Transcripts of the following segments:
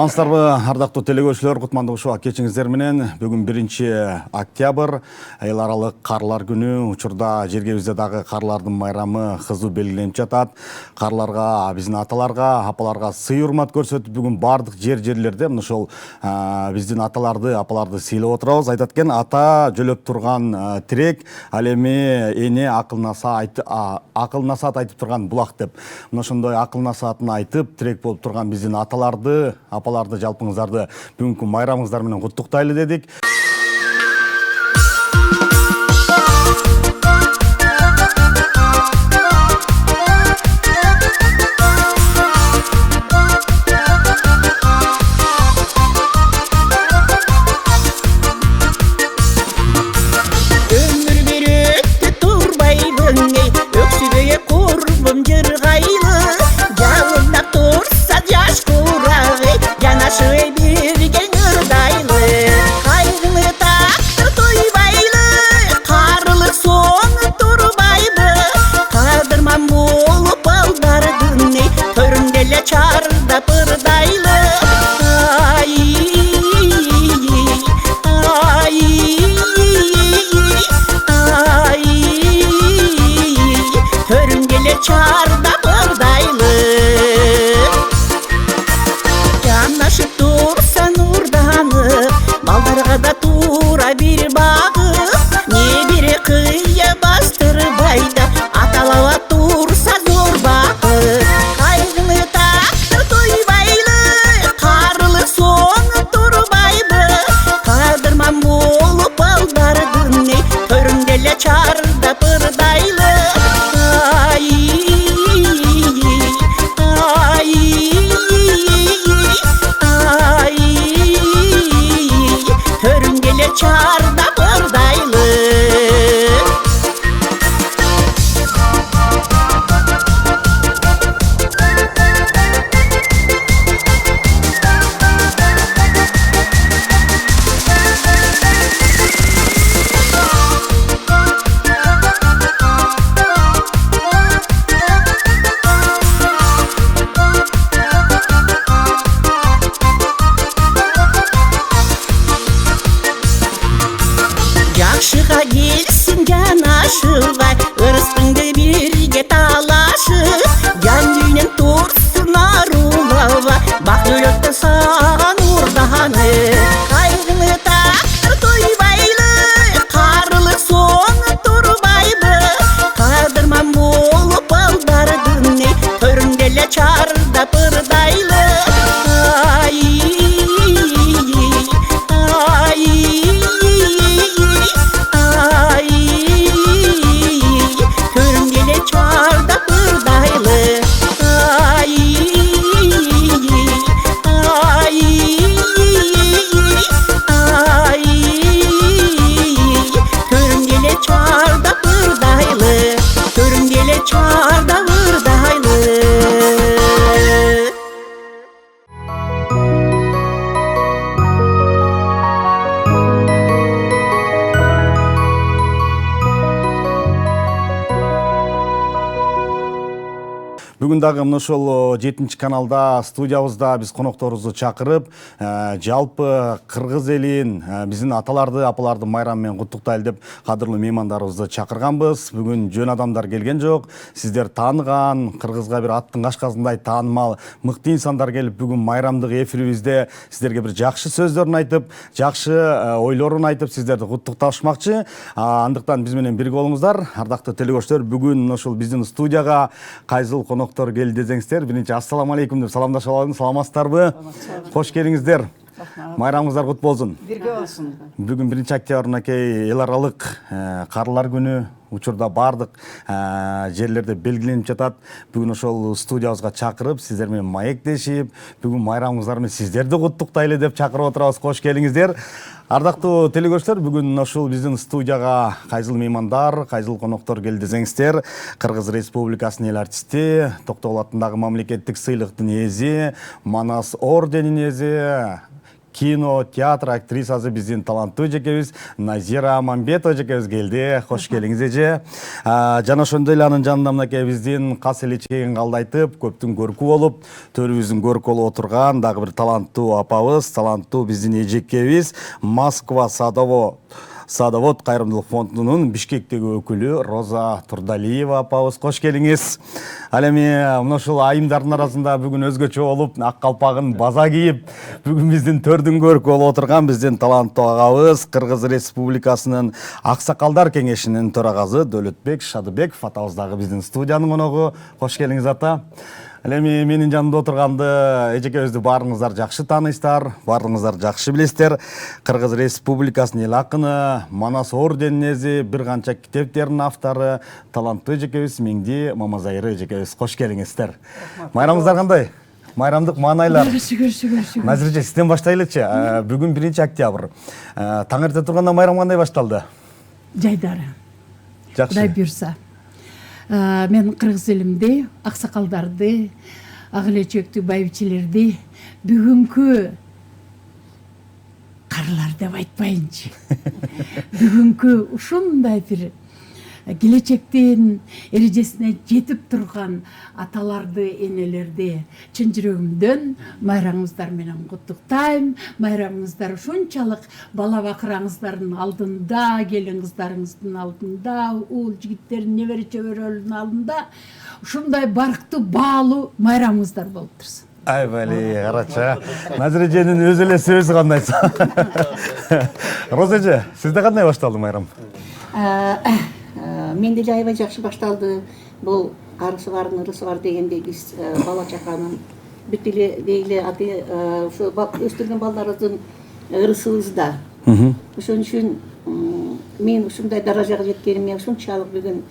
Саламатсыздарбы, ардактуу телекөрүүчүлөр, кутмандуу ушуга кечиңиздер менен. Бүгүн 1-октябрь, эл аралык карлар күнү. Учурда жергебизде дагы карлардын майрамы кызуу белгиленип жатат. Карларга, биздин аталарга, апаларга сый урмат көрсөтүп, бүгүн бардык жерлерде ошол биздин аталарды, апаларды сыйлап отурабыз. Айтат экен, ата жөлөп турган тирек, ал эми эне акыл насаат айтып турган булак деп. Ошондой акыл насаатын айтып, тирек болуп турган биздин аталарды, апаларды, жалпыңыздарды бүгүнкү майрамыңыздар менен куттуктайлы дедик. Бүгүн дагы ошол 7-каналда студиябызда биз конокторубузду чакырып, жалпы кыргыз элин, биздин аталарды, апаларды майрам менен куттуктайлы деп кадырлуу меймандарыбызды чакырганбыз. Бүгүн жөн адамдар келген жок. Сиздер тааныган, кыргызга бир аттын кашкасындай таанымал мыкты инсандар келип, бүгүн майрамдык эфирибизде сиздерге бир жакшы сөздөрүн айтып, жакшы ойлорун айтып, сиздерди куттукташмакчы. Андыктан биз менен бирге болуңуздар. Ардактуу телекөрүүчүлөр, бүгүн ошол биздин студияга кайсыл конок келди десеңиздер, биринчи ассаламу алейкум деп саламдашып алайын. Саламатсыздарбы? Кош келиңиздер. Майрамыңыздар кут болсун. Бирге болсун. Бүгүн 1-октябрь мынакей эл аралык карлар күнү. Учурда бардык жерлерде белгиленип жатат. Бүгүн ошол студиябызга чакырып, сиздер менен маектешип, бүгүн майрамыңыздар менен сиздерди куттуктайлы деп чакырып отурабыз. Кош келиңиздер. Ардактуу телекөрүүчүлөр, бүгүн ошол биздин студияга кайсыл меймандар, кайсыл коноктор келди десеңиздер, Кыргыз Республикасынын эл артисти, Токтогул атындагы мамлекеттик сыйлыктын ээси, Манас орденинин ээси, кино, театр актрисасы биздин таланттуу эжекебиз Назира Аманбетова эжекебиз келди. Кош келиңиз эже. Жана ошондой эле анын жанында мынакей биздин кас эле чегин калдайтып, көптүн көркү болуп, төрүбүздүн көркү болуп отурган дагы бир таланттуу апабыз, таланттуу биздин эжекебиз Москва Садовод кайрымдуулук фондунун Бишкектеги өкүлү Роза Турдалиева апабыз, кош келиңиз. Ал эми мына ушул айымдардын арасында бүгүн өзгөчө болуп, ак калпагын база кийип, бүгүн биздин төрдүн көркү болуп отурган биздин таланттуу агабыз, Кыргыз Республикасынын Аксакалдар кеңешинин төрагасы Дөлөтбек Шадыбеков атабыз дагы биздин студиянын коногу. Кош келиңиз ата. Ал эми менин жанымда отурганды эжекебизди баарыңыздар жакшы тааныйсыздар, баарыңыздар жакшы билесиздер. Кыргыз Республикасынын эл акыны, Манас орденинин эзи, бир канча китептердин автору, таланттуу эжекебиз Меңди Мамазайыр эжекебиз. Кош келиңиздер. Майрамыңыздар кандай? Майрамдык маанайлар. Шүгүр. Назир эже, сизден баштайлычы. Бүгүн 1-октябрь. Таң эрте турганда майрам кандай башталды? Жайдары. Жакшы. Кудай буйрса. Мен кыргыз элимди, аксакалдарды, ак элечектүү байбичелерди бүгүнкү карлар деп айтпайынчы. Бүгүнкү ушундай бир келечектин эрежесине жетип турган аталарды, энелерди чын жүрөгүмдөн майрамыңыздар менен куттуктайм. Майрамыңыздар ушунчалык бала бакыраңыздардын алдында, келин кыздарыңыздын алдында, уул жигиттердин небере чөбөрөлөрүнүн алдында ушундай барктуу, баалуу майрамыңыздар болуп турсун. Ай бали, карача. Назир эженин өз эле сөзү кандайсың? Роза эже, сизде кандай башталды майрам? Менде аябай жакшы башталды. Бул арысы бардын ырысы бар дегендей биз бала чаканын бүт эле дейле аты ушу өстүргөн балдарыбыздын ырысыбыз да. Ошон үчүн мен ушундай даражага жеткениме ушунчалык бүгүн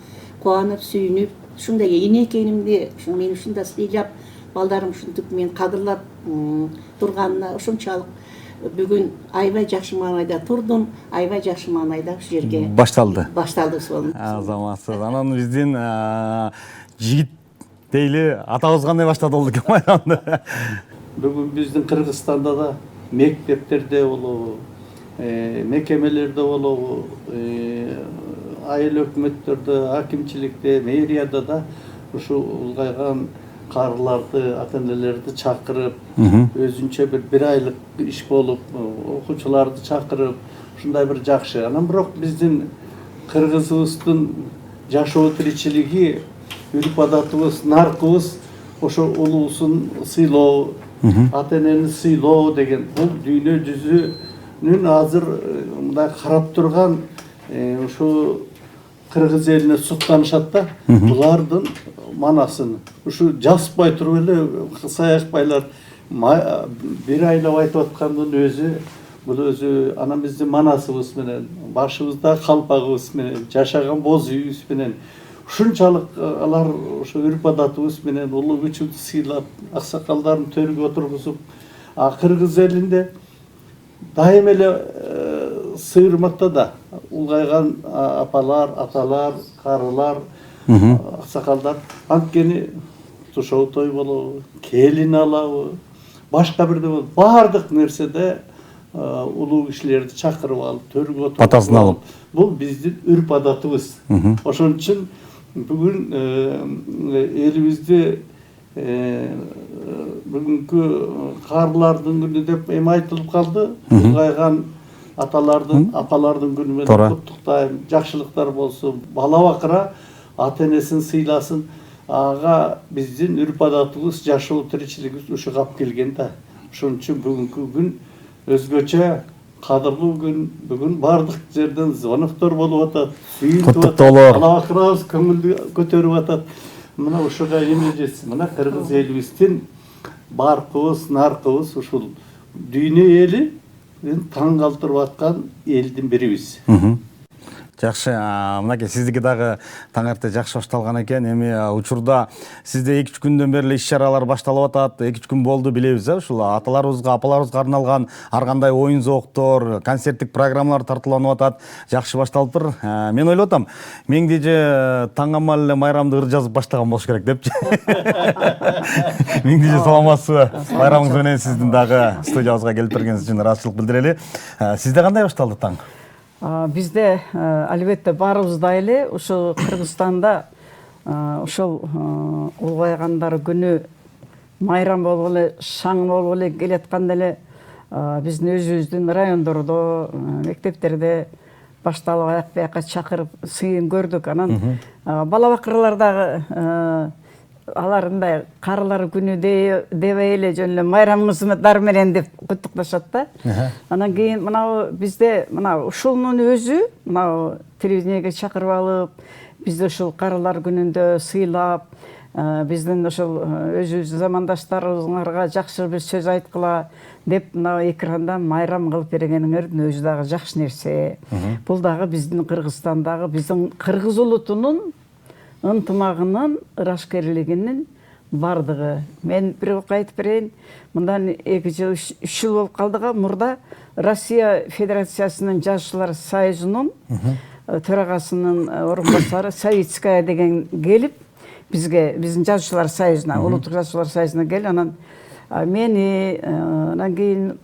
кубанып, сүйүнүп, ушундай эне экенимди, мен ушундай сыйлап, балдарым ушинтип мен кадырлап турганына ушунчалык бүгүн аябай жакшы маанайда турдум, аябай жакшы маанайда ушу жерге Башталды. Башталды сонун. Азаматсыз. Анан биздин жигит дейли атабыз кандай баштады болду экен майрамды? Бүгүн биздин Кыргызстанда да мектептерде болобу, мекемелерде болобу, айыл өкмөттөрдө, акимчиликте, мэрияда да ушу улгайган карыларды, ата-энелерди чакырып, өзүнчө бир айлык иш болуп, окуучуларды чакырып, ушундай бир жакшы. Анан бирок биздин кыргызыбыздын жашоо тиричилиги, үрп адатыбыз, наркыбыз ошо улуусун сыйлоо, ата-энени сыйлоо деген бул дүйнө жүзүнүн азыр мындай карап турган ушу кыргыз элине суктанышат да, булардын манасын. Ушу жазбай туруп эле саякбайлар бир айлап айтып аткандын өзү, бул өзү анан биздин манасыбыз менен, башыбызда калпагыбыз менен, жашаган боз үйүбүз менен ушунчалык алар ошо үрп адатыбыз менен улуу күчүбүздү сыйлап, аксакалдарын төргө отургузуп, кыргыз элинде дайым эле сыйырмакта да улгайган апалар, аталар, карылар, аксакалдар анткени тушоо той болобу, келин алабы, башка бирде болобу, баардык нерседе улуу кишилерди чакырып алып, төргө отуруп Батасын алып. Бул биздин үрп адатыбыз. Ошон үчүн бүгүн элибизде бүгүнкү карлардын күнү деп эми айтылып калды. Улгайган аталардын, апалардын күнү менен куттуктайм. Жакшылыктар болсун. Бала бакыра ата-энесин сыйласын. Ага биздин үрп адатыбыз, жашоо тиричилигибиз ушу кап келген да. Ошон үчүн бүгүнкү күн өзгөчө кадырлуу күн. Бүгүн бардык жерден звоноктор болуп атат. Куттуктоолор. Бала бакырабыз көңүлдү көтөрүп атат. Мына ушуга эмежеси, мына кыргыз элибиздин баркыбыз, наркыбыз ушул дүйнө эли таң калтырып аткан элдин бирибиз. Жакшы, мынакей сиздики дагы таң эрте жакшы башталган экен. Эми учурда сизде 2-3 күндөн бери эле иш-чаралар башталып атат. 2-3 күн болду билебиз, ушул аталарыбызга, апаларыбызга арналган ар кандай оюн зооктор, концерттик программалар тартууланып атат. Жакшы башталыптыр. Мен ойлоп атам, меңди же таң амал эле майрамды ыр жазып баштаган болуш керек депчи. Меңди же саламатсызбы? Майрамыңыз менен сиздин дагы студиябызга келип бергениңиз үчүн ыраазычылык билдирели. Сизде кандай башталды таң? Бизде албетте баарыбызда эле ушу Кыргызстанда ошол улгайгандар күнү майрам болуп эле, шаң болуп эле келатканда эле биздин өзүбүздүн райондордо, мектептерде башталып аяк бияка чакырып сыйын көрдүк. Анан бала бакырлар дагы алар мындай карылар күнү дебей эле жөн эле майрамыңыздар менен деп куттукташат да. Анан кийин мынау бизде мына ушунун өзү мынау телевидениеге чакырып алып, бизди ушул карылар күнүндө сыйлап, биздин ошол өзүбүздүн замандаштарыбызга жакшы бир сөз айткыла деп мына экранда майрам кылып бергениңердин өзү дагы жакшы нерсе. Бул дагы биздин Кыргызстандагы биздин кыргыз улутунун ынтымагынын, ырашкерлигинин бардыгы. Мен бир окуя айтып берейин. Мындан 2 жыл, 3 жыл болуп калдыга мурда Россия Федерациясынын Жазуучулар союзунун төрагасынын орун басары Савицкая деген келип бизге, биздин Жазуучулар союзуна, Улуттук Жазуучулар союзуна келип, анан мени, анан кийин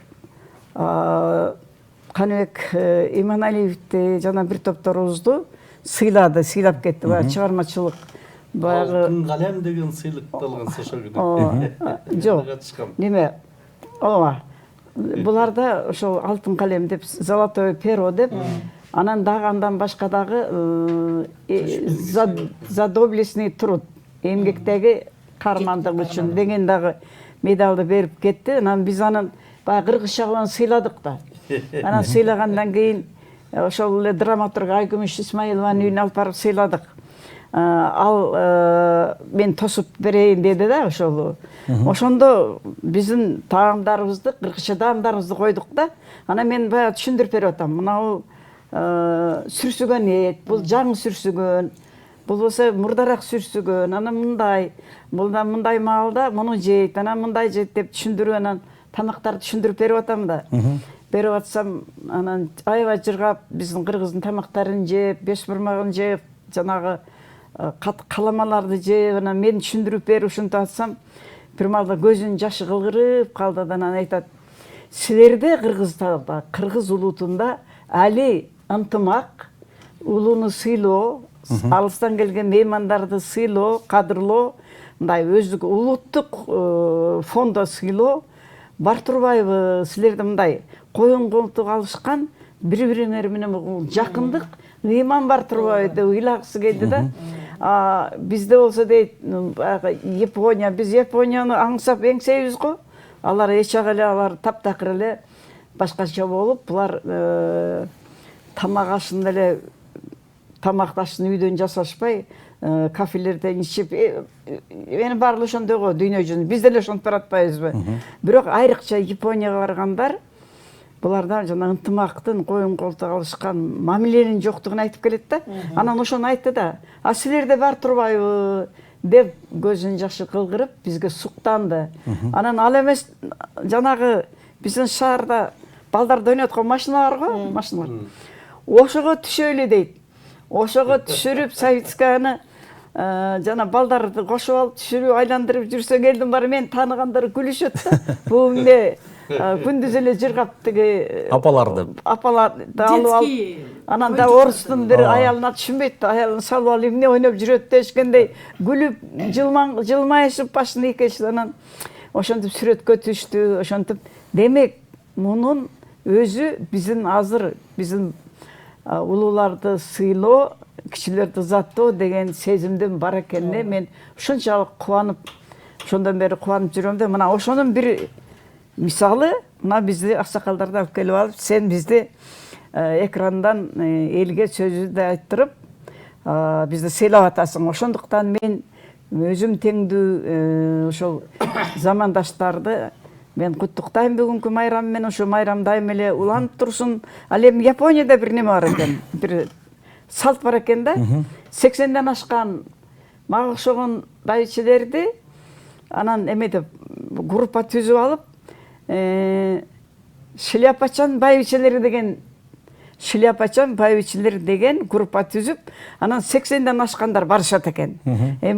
Каныбек Иманалиевди жана бир топторубузду сыйлап кетти. Чыгармачылык баягы Алтын калем деген сыйлыкты алгансыз ошол күнү. Жок. Неме? Ооба. Буларда ошол алтын калем деп, золотое перо деп, анан дагы андан башка дагы за доблестный труд, эмгектеги кармандык үчүн деген дагы медалды берип кетти. Анан биз анан баягы кыргызча кылып сыйладык да. Анан сыйлагандан кийин ошол эле драматург Айкүмүш Исмаилованын үйүнө алып барып сыйладык. Ал мен тосуп берейин деди да ошол. Ошондо биздин таамдарыбызды, кыргызча таамдарыбызды койдук да. Анан мен баягы түшүндүрүп берип атам. Мынау сүрсүгөн эт, бул жаңы сүрсүгөн, бул болсо мурдараак сүрсүгөн, анан мындай, булда мындай маалда муну жейт, анан мындай жейт деп түшүндүрүп, анан тамактарды түшүндүрүп берип атам да. Берип атсам, анан аябай жыргап, биздин кыргыздын тамактарын жеп, беш бурмагын жеп, жанагы каламаларды жеп, анан мен түшүндүрүп берип ушинтип атсам, бир маалда көзүнүн жашы кылгырып калды да, анан айтат: "Силерде Кыргызстанда, кыргыз улутунда али ынтымак, улууну сыйлоо, алыстан келген меймандарды сыйлоо, кадырлоо, мындай өздүк улуттук фондо сыйлоо бар турбайбы? Силерде мындай коюн колтук алышкан, бири-бириңер менен жакындык, ыйман бар турбайбы?" деп ыйлагысы келди да. Бизде болсо дейт, Япония, биз Японияны аңсап эңсейбиз го. Алар эч ак эле, алар таптакыр эле башкача болуп, булар тамак ашын эле тамакташын үйдөн жасашпай, кафелерден ичип, эми баары ошондой го дүйнө жүзүндө. Биз деле ошентип баратпайбызбы? Бирок айрыкча Японияга баргандар буларда жана ынтымактын, коюн колтук алышкан мамиленин жоктугун айтып келет да. Анан ошону айтты да. "А силерде бар турбайбы?" деп көзүн жашы кылгырып бизге суктанды. Анан ал эмес жанагы биздин шаарда балдарды ойноткон машина бар го, машиналар. Ошого түшөлү дейт. Ошого түшүрүп Савицкаяны жана балдарды кошуп алып түшүрүп айландырып жүрсөң элдин баары мен тааныгандар күлүшөт да. Бул эмне күндүз эле жыргап тиги Апаларды алып алып, анан да орустун бир аялына түшүнбөйт да, аялын салып алып эмне ойноп жүрөт дешкендей күлүп жылмайышып башын ийкешти. Анан ошентип сүрөткө түштү. Ошентип демек мунун өзү биздин азыр биздин улууларды сыйлоо, кичилерди узаттоо деген сезимдин бар экенине мен ушунчалык кубанып, ошондон бери кубанып жүрөм да. Мына ошонун бир мисалы, мына бизди аксакалдарды алып келип алып, сен бизди экрандан элге сөзүдү айттырып, бизди сыйлап атасың. Ошондуктан мен өзүм теңдүү ошол замандаштарды мен куттуктайм бүгүнкү майрам менен. Ошо майрам дайым эле уланып турсун. Ал эми Японияда бир неме бар экен, бир салт бар экен да. 80ден ашкан мага окшогон байбичелерди анан эмедеп группа түзүп алып, шляпачан байбичелери деген группа түзүп, анан 80ден ашкандар барышат экен.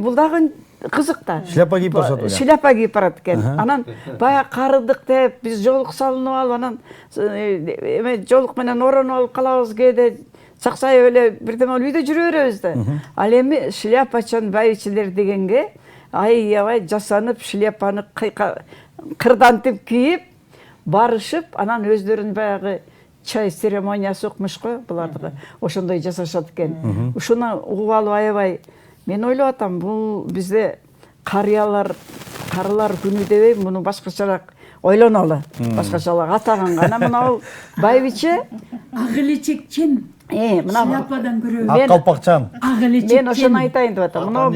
Бул дагы кызык да. Шляпа кийип барышат экен. Шляпа кийип барат экен. Анан бая карыдык деп, биз жолук салынып алып, анан жолук менен оронуп алып калабыз, кээде саксайып эле бирдеме үйдө жүрө беребиз да. Ал эми шляпачан байбичелер дегенге аябай жасанып, шляпаны кырдантып кийип барышып, анан өздөрүнүн баягы чай церемониясы окмушко булардыкы. Ошондой жасашат экен. Ушуну угуп алып аябай мен ойлоп атам, бул бизде карыялар күнү дебей, муну башкачараак ойлонолу. Башкачараак атаган. Анан мына байбиче ак элечекчен мына шляпадан көрөбүз. Ак калпакчан. Ак элечекчен. мен ошону айтайын деп атам. Мына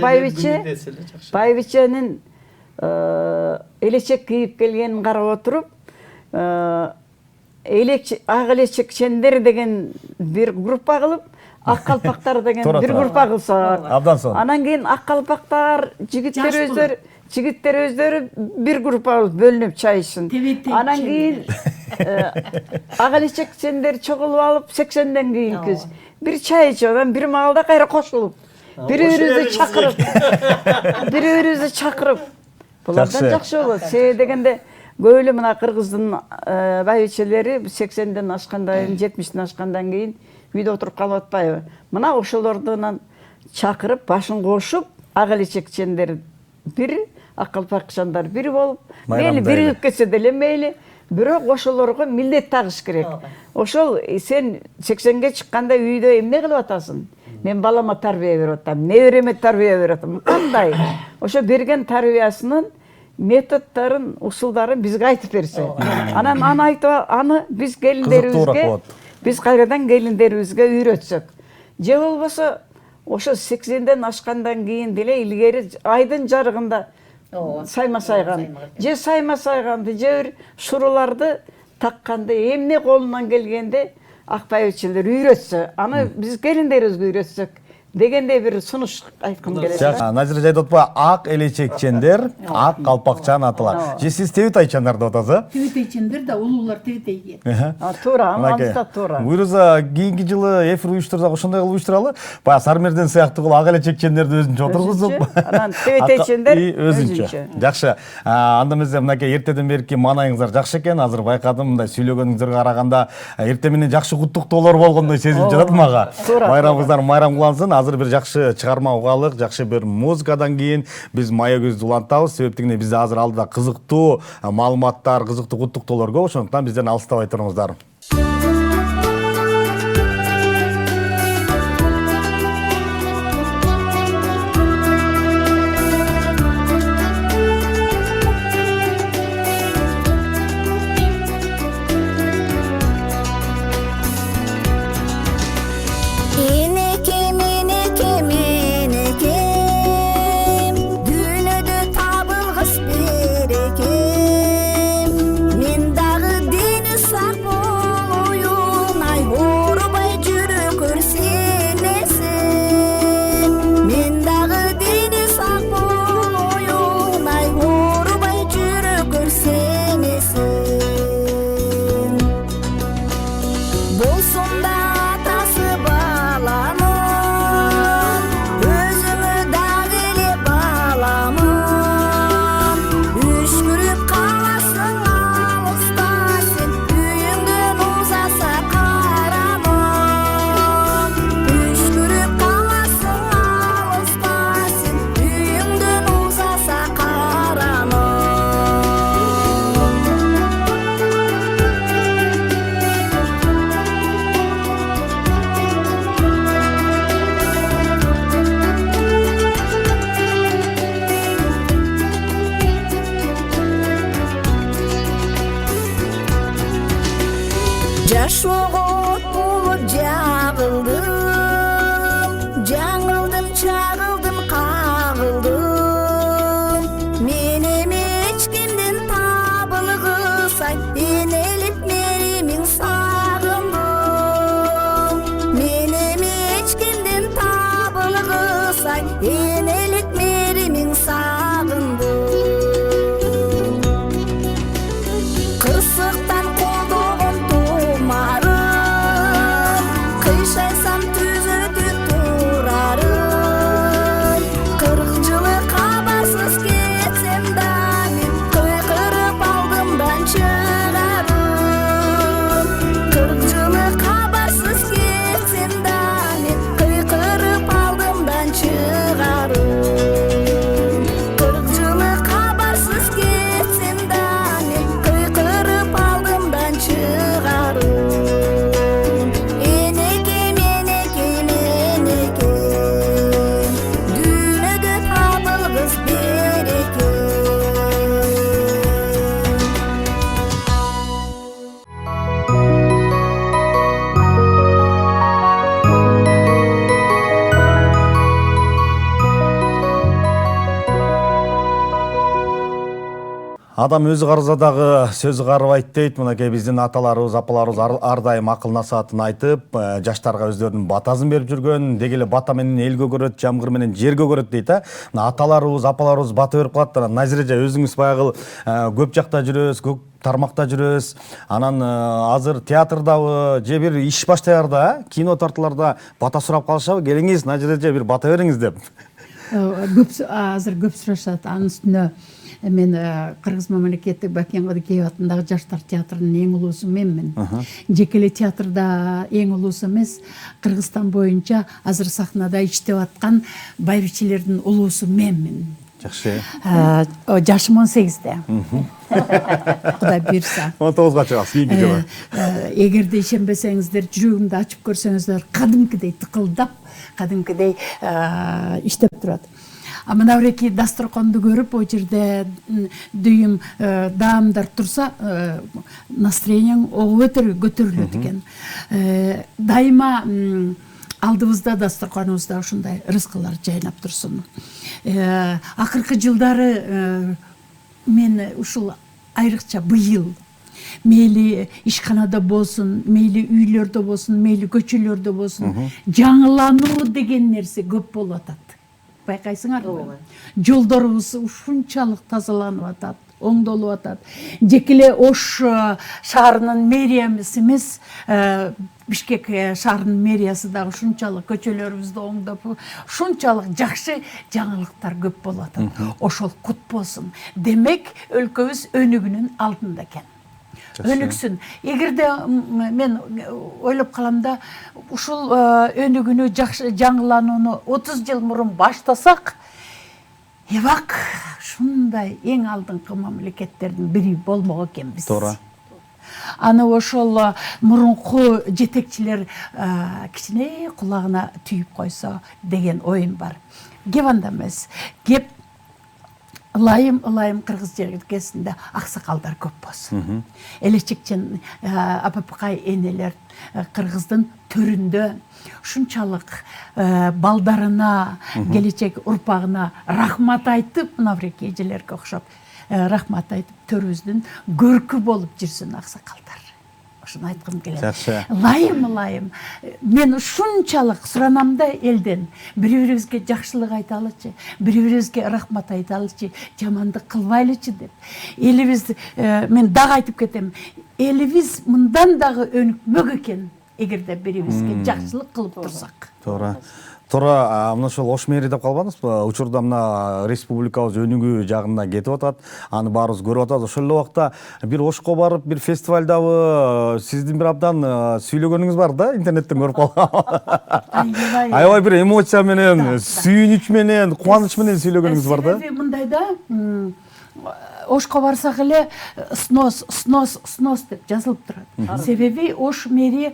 байбиченин элечек кийип келгенин карап отуруп, ак элечекчендер деген бир группа кылып, ак калпактар деген бир группа кылса. Абдан сонун. Анан кийин ак калпактар, жигиттер өздөрү бир группа болуп бөлүнүп чай ичсин. Анан кийин ак элечекчендер чогулуп алып 80ден кийинки бир чай ичип, анан бир маалда кайра кошулуп, бири-бирибизди чакырып, булардан жакшы болот. Себеби дегенде көп эле мына кыргыздын байбичелери 80ден ашкандан кийин, 70ден ашкандан кийин үйдө отуруп калып атпайбы? Мына ошолордун чакырып, башын кошуп, ак элечекчендер бири, ак калпакчандар бири болуп, мейли биригип кетсе деле мейли, бирок ошолорго милдет тагыш керек. Ошол сен 80ге чыкканда үйдө эмне кылып атасың? Мен балама тарбия берип атам, небереме тарбия берип атам. Кандай? Ошо берген тарбиясынын методдорун, усулдарын бизге айтып берсе. Анан аны биз келиндерибизге, биз кайрадан келиндерибизге үйрөтсөк. Же болбосо ошо 80ден ашкандан кийин деле илгери айдын жарыгында сайма сайган, же сайма сайганды, же бир шуруларды такканды, эмне колунан келгенде ак байбичелер үйрөтсө, аны биз келиндерибизге үйрөтсөк дегендей бир сунуш айткым келет. Назира айтып атпайбы, ак элечекчендер, ак калпакчан аталар. Же сиз тебитайчандар деп атасыз? Тебитайчандар да улуулар тебитейге. Туура, анысы туура. Буюрса кийинки жылы эфир уюштурсак ошондой кылып уюштуралы. Баягы Сармерден сыяктуу кылып ак элечекчендерди өзүнчө отургузуп, анан тебитайчендер өзүнчө. Жакшы. Анда эмесе мынакей эртеден берки маанайыңыздар жакшы экен. Азыр байкадым, мындай сөйлөгөнүңүзгө караганда эртең менен жакшы куттуктоолор болгондой сезилип жатат мага. Байрамыңыздар майрам кылансын. Азыр бир жакшы чыгарма угалык, жакшы бир музыкадан кийин биз мая көздү улантабыз. Себептигине бизде азыр алдыда кызыктуу маалыматтар, кызыктуу куттуктоолор көп. Ошондуктан бизден алыстабай туруңуздар. кыйшайсам түзөтүп турарым 40 жылы кабарсыз кетсем да мен кыйкырып алдымдан чыгарым 40 жылы кабарсыз кетсем да мен кыйкырып алдымдан чыгарым 40 жылы кабарсыз кетсем да мен кыйкырып алдымдан чыгарым энекем энекем энекем дүйнөгө табылгыс береке Адам өзі қарыза дағы сөзі қарыбайды дейді. Мынакей біздің аталарыбыз, апаларыбыз ар дайым ақыл насаатын айтып, жаштарға өздерінің батасын беріп жүрген, дегеле бата менен елге көрөт, жамгыр менен жерге көрөт дейді. Аталарыбыз, апаларыбыз бата беріп қалады. Назиреже, өзіңіз баяғы көп жақта жүрөсүз, көп тармақта жүрөсүз. Анан азыр театрдабы, же бир иш баштаярда, кино тартыларда бата сурап калышабы? Келиңиз, Назиреже, бир бата бериңиз деп. Азыр көп сурашат. Анын үстүнө мен Кыргыз мамлекеттик Бакен Кадыкеев атындагы жаштар театрынын эң улуусу менмин. Жекеле театрда эң улуусу эмес, Кыргызстан боюнча азыр сахнада иштеп аткан байбичелердин улуусу менмин. Жакшы. Жашым 18-де. Кудай буйрса. 19-га чыгасыз, кийинки жылы. Эгерде ишенбесеңиздер, жүрөгүмдү ачып көрсөңүздөр, кадимкидей тыкылдап, кадимкидей иштеп турат. Мына бирки дасторконду көрүп, о жерде дүйүм даамдар турса, настроениең ого көтөрүлөт экен. Дайыма алдыбызда дасторконубузда ушундай рызкылар жайнап турсун. Акыркы жылдары мен ушул айрыкча быйыл мейли ишканада болсун, мейли үйлөрдө болсун, мейли көчөлөрдө болсун, жаңылануу деген нерсе көп болуп атат. Байкайсыңарбы? Жолдорубуз ушунчалык тазаланып атат, оңдолуп атат. Жекеле Ош шаарынын мэриясы эмес, Бишкек шаарынын мэриясы дагы ушунчалык көчөлөрүбүздү оңдоп, ушунчалык жакшы жаңылыктар көп болуп атат. Ошол кут болсун. Демек, өлкөбүз өнүгүүнүн алдында экен. Өнүксүн. Эгерде мен ойлоп калам да, ушул өнүгүүнү жакшы жаңыланууну 30 жыл мурун баштасак, эбак ушундай эң алдыңкы мамлекеттердин бири болмок экенбиз. Туура. Аны ошол мурунку жетекчилер кичине кулагына түйүп койсо деген оюм бар. Кеп анда эмес. Кеп ылайым кыргыз жергесинде аксакалдар көп болсун. Элечекчен апапкай энелер кыргыздын төрүндө ушунчалык балдарына, келечек урпагына рахмат айтып, мына бирки эжелерге окшоп рахмат айтып, төрүбүздүн көркү болуп жүрсүн аксакалдар. Ошону айткым келет. Ылайым. Мен ушунчалык суранам да элден. Бири-бирибизге жакшылык айталычы, бири-бирибизге рахмат айталычы, жамандык кылбайлычы деп. Элибиз, мен дагы айтып кетем, элибиз мындан дагы өнүкмөк экен, эгерде бирибизге жакшылык кылып турсак. Туура. Туура, мына ошол Ош мэри деп калбаңызбы? Учурда мына республикабыз өнүгүү жагына кетип атат. Аны баарыбыз көрүп атабыз. Ошол эле убакта бир Ошко барып, бир фестивалдабы сиздин бир абдан сүйлөгөнүңүз бар да, интернеттен көрүп калгам. Аябай бир эмоция менен, сүйүнүч менен, кубаныч менен сүйлөгөнүңүз бар да. Себеби мындай да, Ошко барсак эле снос деп жазылып турат. Себеби Ош мэри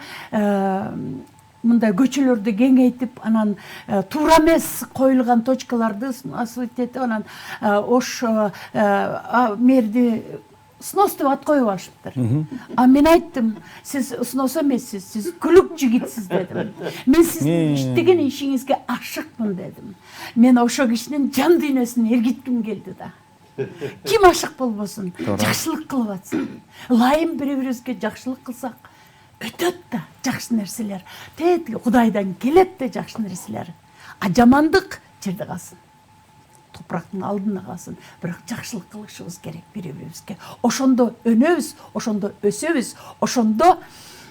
мындай көчөлөрдү кеңейтип, анан туура эмес коюлган точкаларды осветлетип, анан Ош мэрди снос деп ат коюп алышыптыр. А мен айттым, сиз снос эмессиз, сиз күлүк жигитсиз дедим. Мен сиздин иштеген ишиңизге ашыкмын дедим. Мен ошол кишинин жан дүйнөсүн эргитким келди да. Ким ашык болбосун, жакшылык кылып атсын. Ылайым бири-бирибизге жакшылык кылсак, өтөт да жакшы нерселер. Тетиги Кудайдан келет да жакшы нерселер. А жамандык жерде калсын. Топурактын алдына калсын. Бирок жакшылык кылышыбыз керек бири-бирибизге. Ошондо өнөбүз, ошондо өсөбүз, ошондо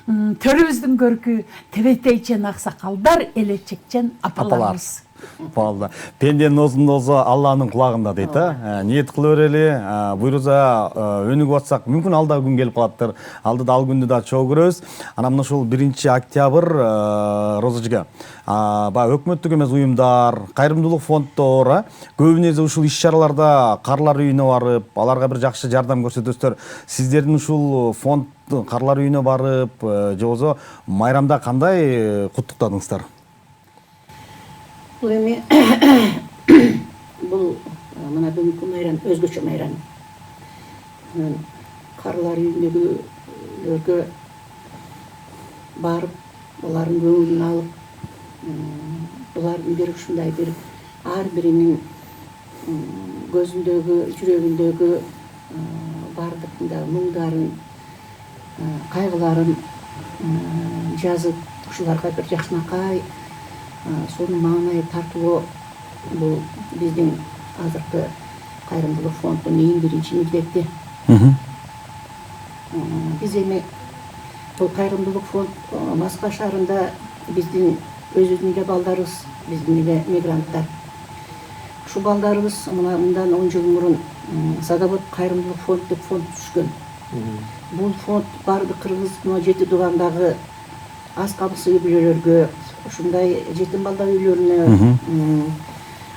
төрүбүздүн көркү тебетейчен аксакалдар, элечекчен апаларыбыз. Балда. Пенденин оозу Алланын кулагында дейт, ниет кыла берели, буйруза өнүгүп атсак, мүмкүн алда күн келип калаттыр. Алдыда ал күндү да чогуу көрөбүз. Анан мына ушул 1-октябрь Розочка, баягы өкмөттүк эмес уюмдар, кайрымдуулук фонддор, көбүнесе ушул иш-чараларда карлар үйүнө барып, аларга бир жакшы жардам көрсөтөсүздөр. Сиздердин ушул фонд карлар үйүнө барып, же болбосо майрамда кандай куттуктадыңыздар? Бұл эми бұл мына бүгүнкү майрам өзгөчө майрам. Карлар үйүндөгүлөргө барып, булардын көңүлүн алып, булардын бир ушундай бир ар биринин көзүндөгү, жүрөгүндөгү бардык муңдарын, кайгыларын жазып, ушуларга бир жакшынакай сонун маанай тартылоо бул биздин азыркы кайрымдуулук фондунун эң биринчи милдети. Биз эми бул кайрымдуулук фонд Москва шаарында биздин өзүбүздүн эле балдарыбыз, биздин эле мигранттар. Ушул балдарыбыз мындан 10 жыл мурун Садовод кайрымдуулук фонд деп фонд түшкөн. Бул фонд бардык кыргыз жети дугандагы аз камсыз үй бүлөлөргө, ушундай жетим балдар үйлөрүнө,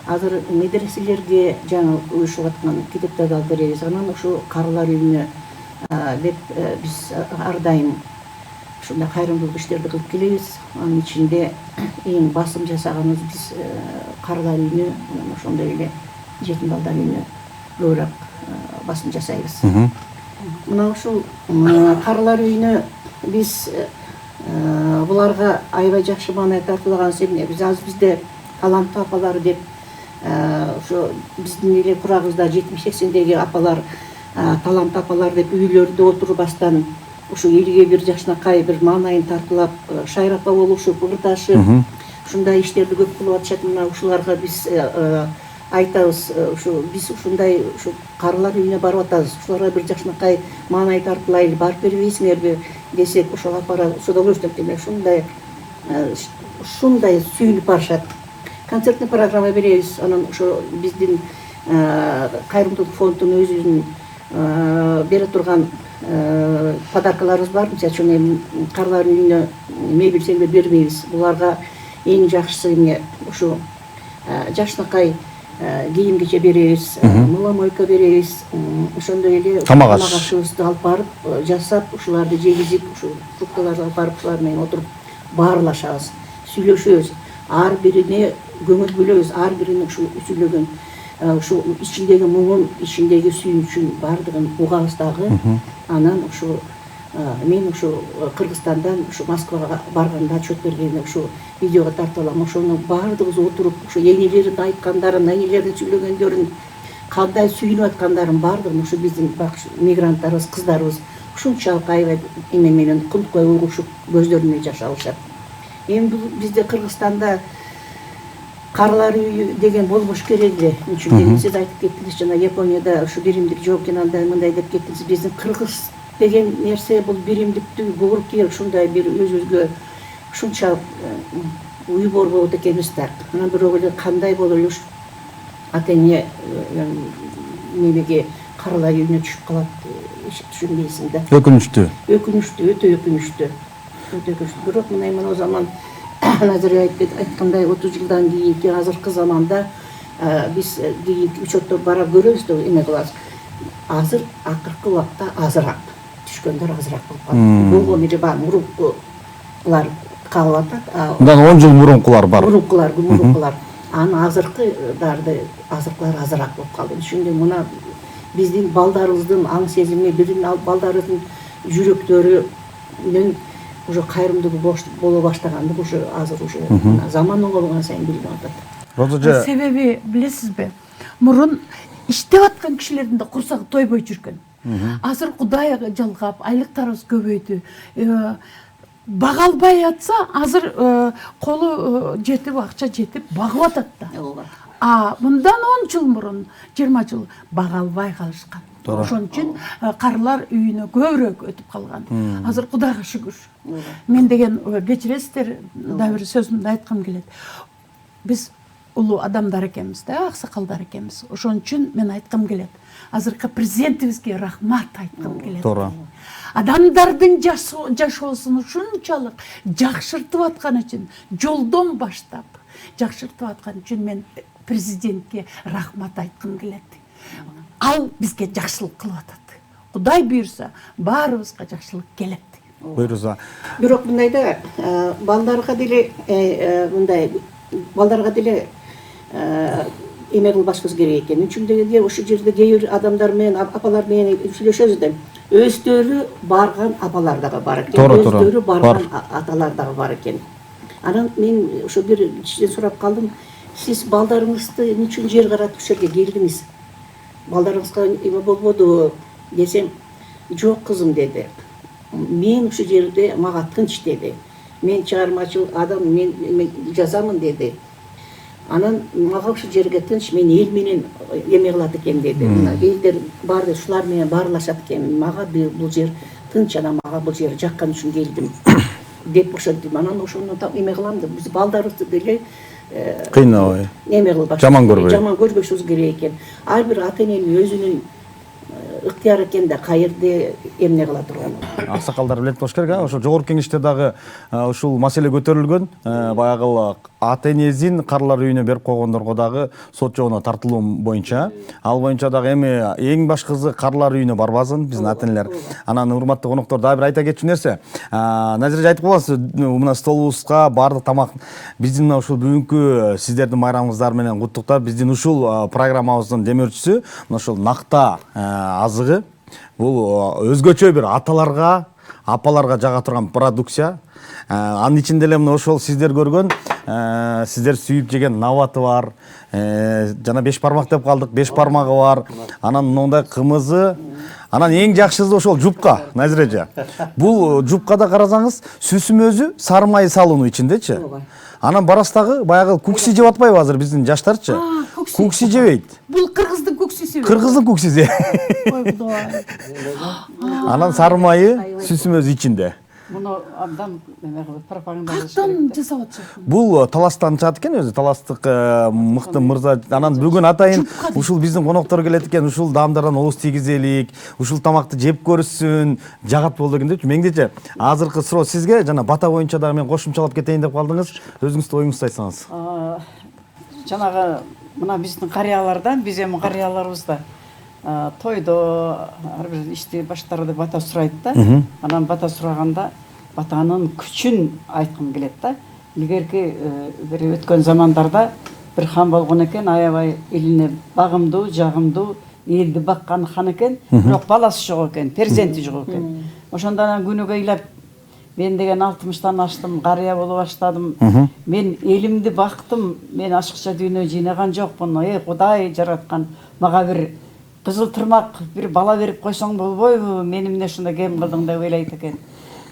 азыр медреселерге жаңы уюшуп аткан китептерди алып беребиз. Анан ушу карлар үйүнө деп биз ар дайым ушундай кайрымдуулук иштерди кылып келебиз. Анын ичинде эң басым жасаганыбыз биз карлар үйүнө, анан ошондой эле жетим балдар үйүнө көбүрөөк басым жасайбыз. Мына ушул карлар үйүнө биз буларга аябай жакшы маанай тартылган себебинен биз азыр бизде таланттуу апалар деп ошо биздин эле курагыбызда 70-80деги апалар, таланттуу апалар деп үйлөрдө отурбастан ушу элге бир жакшынакай бир маанайын тартуулап, шайыр апа болушуп, ырдашып, ушундай иштерди көп кылып атышат. Мына ушуларга биз айтабыз, ушу биз ушундай ушу карлар үйүнө барып атабыз. Ушуларга бир жакшынакай маанай тартуулайлы, барып бербейсиңерби десек, ошол апалар с удовольствием демек ушундай сүйүнүп барышат. Концертный программа беребиз. Анан ошо биздин кайрымдуулук фондунун өзүнүн бере турган подаркаларыбыз бар. Мисалы үчүн карлар үйүнө мебель сеңдер бербейбиз. Буларга эң жакшысы эмне ушу жакшынакай кийим кече беребиз, мыломойка беребиз. Ошондой эле тамак ашыбызды алып барып жасап, ушуларды жегизип, ушу фрукталарды алып барып ушулар менен отуруп баарлашабыз, сүйлөшөбүз. Ар бирине көңүл бөлөбүз, ар биринин ушу сүйлөгөн ушу ичиндеги муңун, ичиндеги сүйүнүчүн баардыгын угабыз дагы. Анан ушу мен ушу Кыргызстандан ушу Москвага барганда отчет бергенде ушу видеого тартып алам. Ошону баардыгыбыз отуруп, ушу эңелердин айткандарын, эңелердин сүйлөгөндөрүн, кандай сүйүнүп аткандарын баардыгын ушу биздин мигранттарыбыз, кыздарыбыз ушунчалык аябай эме менен кунткой угушуп көздөрүнө жаш алышат. Эми бизде Кыргызстанда карлар үйү деген болбош керек эле. Үчүн сиз айтып кеттиңиз, жана Японияда ушу биримдик жок экен, андай мындай деп кеттиңиз. Биздин кыргыз деген нерсе бул биримдиктүү бугурки ушундай бир өзүбүзгө ушунчалык уй бар болот экенбиз да. Анан бирок эле кандай болуп эле ата-эне немеге карлар үйүнө түшүп калат, түшүнбөйсүң да. Өкүнүчтүү. Өкүнүчтүү, өтө өкүнүчтүү. Бирок мына эми о заман Назария айткандай 30 жылдан кийинки азыркы заманда биз кийинки учеттор барап көрөбүз да эме кылабыз. Азыр акыркы убакта азыраак түшкөндөр азыраак болуп калды. Болгон эле бар мурункулар калып атат. Мындан 10 жыл мурункулар бар. Мурункулар. Анын азыркылар азыраак болуп калды. Ошондой мына биздин балдарыбыздын аң сезими, биздин балдарыбыздын жүрөктөрүнүн уже кайрымдуулук боло баштагандыгы уже азыр уже заман оңолгон сайын билинип атат. Роза Себеби билесизби? Мурун иштеп аткан кишилердин да курсагы тойбой жүргөн. Азыр Кудай жалгап, айлыктарыбыз көбөйдү. Бага албай атса, азыр колу жетип, акча жетип багып атат да. Мындан 10 жыл мурун, 20 жыл бага албай калышкан. Ошон үчүн карылар үйүнө көбүрөөк өтүп калган. Азыр Кудайга шүгүр. Мен деген кечиресиздер, дагы бир сөзүмдү айткым келет. Биз улуу адамдар экенбиз да, аксакалдар экенбиз. Ошон үчүн мен айткым келет. Азыркы президентибизге рахмат айткым келет. Туура. Адамдардын жашоосун ушунчалык жакшыртып аткан үчүн, жолдон баштап жакшыртып аткан үчүн мен президентке рахмат айткым келет. Ал бизге жакшылык кылып атат. Кудай буйрса, баарыбызга жакшылык келет. Буйрса. Бирок мындай да балдарга деле мындай балдарга деле эме кылбашыбыз керек экен. Үчүндө ошол жерде кээ бир адамдар менен апалар менен сүйлөшөбүз да. Өздөрү барган апалар дагы бар экен. Өздөрү барган аталар дагы бар экен. Анан мен ошо бир кишиден сурап калдым. Сиз балдарыңызды эмне үчүн жер каратып ушул жерге келдиңиз? Балдарыңызга эме болбоду десем, жок кызым деди. Мен ушул жерде мага тынч деди. Мен чыгармачыл адам, мен жазамын деди. Анан мага ушул жерге тынч, мен эл менен эме кылат экен деди. Элдер бар, ушулар менен баарлашат экен. Мага бул жер тынч, анан мага бул жер жаккан үчүн келдим деп ошентип. Анан ошону эме кылам деп биз балдарыбызды деле Кыйнабай. Эме кылбаш. Жаман көрбөй. Жаман көрбөшүбүз керек экен. Ар бир ата эненин өзүнүн ыктыяры экен да, каерде эмне кыла турганын. Аксакалдар билет болуш керек, ошо жогорку кеңеште дагы ушул маселе көтөрүлгөн. Баягы ата энесин карлар үйүнө берип койгондорго дагы сот жобуна тартылуу боюнча, ал боюнча дагы эми эң башкысы карлар үйүнө барбасын биздин ата энелер. Анан урматтуу коноктор, дагы бир айта кетчү нерсе, Назира айтып каласыз, мына столубузга баардык тамак биздин ушул бүгүнкү сиздердин майрамыңыздар менен куттуктап, биздин ушул программабыздын демөөрчүсү мына ушул накта азыгы. Бул өзгөчө бир аталарга, апаларга жага турган продукция. Анын ичинде эле мына ошол сиздер көргөн, сиздер сүйүп жеген наваты бар. Жана 5 бармак деп калдык, 5 бармагы бар. Анан мындай кымызы, анан эң жакшысы ошол жупка, Назира эже. Бул жупкада карасаңыз, сүсүм өзү сары май салынуу ичиндечи. Анан барастагы баягы кукси жеп атпайбы азыр биздин жаштарчы? Кукси жебейт. Бул кыргыздын куксиси. Кыргыздын куксиси. Ой, Кудай. Анан сары майы, сүсүм өзү ичинде. Муну абдан эме кылып пропаганда Каяктан жасап атышат? Бул таластан чыгат экен өзү, таластык мыкты мырза. Анан бүгүн атайын ушул биздин коноктор келет экен, ушул даамдардан ооз тийгизелик, ушул тамакты жеп көрүшсүн, жагат болду экен депчи. Меңдече, азыркы суроо сизге, жана бата боюнча дагы мен кошумчалап кетейин деп калдыңыз. Өзүңүздүн оюңузду айтсаңыз. Жанагы мына биздин карыялардан, биз эми карыяларыбызда тойдо ар бир ишти баштарда бата сурайт да. Анан бата сураганда батанын күчүн айткым келет да. Илгерки бир өткөн замандарда бир хан болгон экен, аябай элине багымдуу, жагымдуу, элди баккан хан экен, бирок баласы жок экен, перзенти жок экен. Ошондо анан күнүгө ыйлап, мен деген 60-тан аштым, карыя болуп баштадым. Мен элимди бактым, мен ашыкча дүйнө жыйнаган жокмун. Кудай жараткан мага бир кызыл тырмак бир бала берип койсоң болбойбу? Мени эмне ушундай кем кылдың деп ойлойт экен.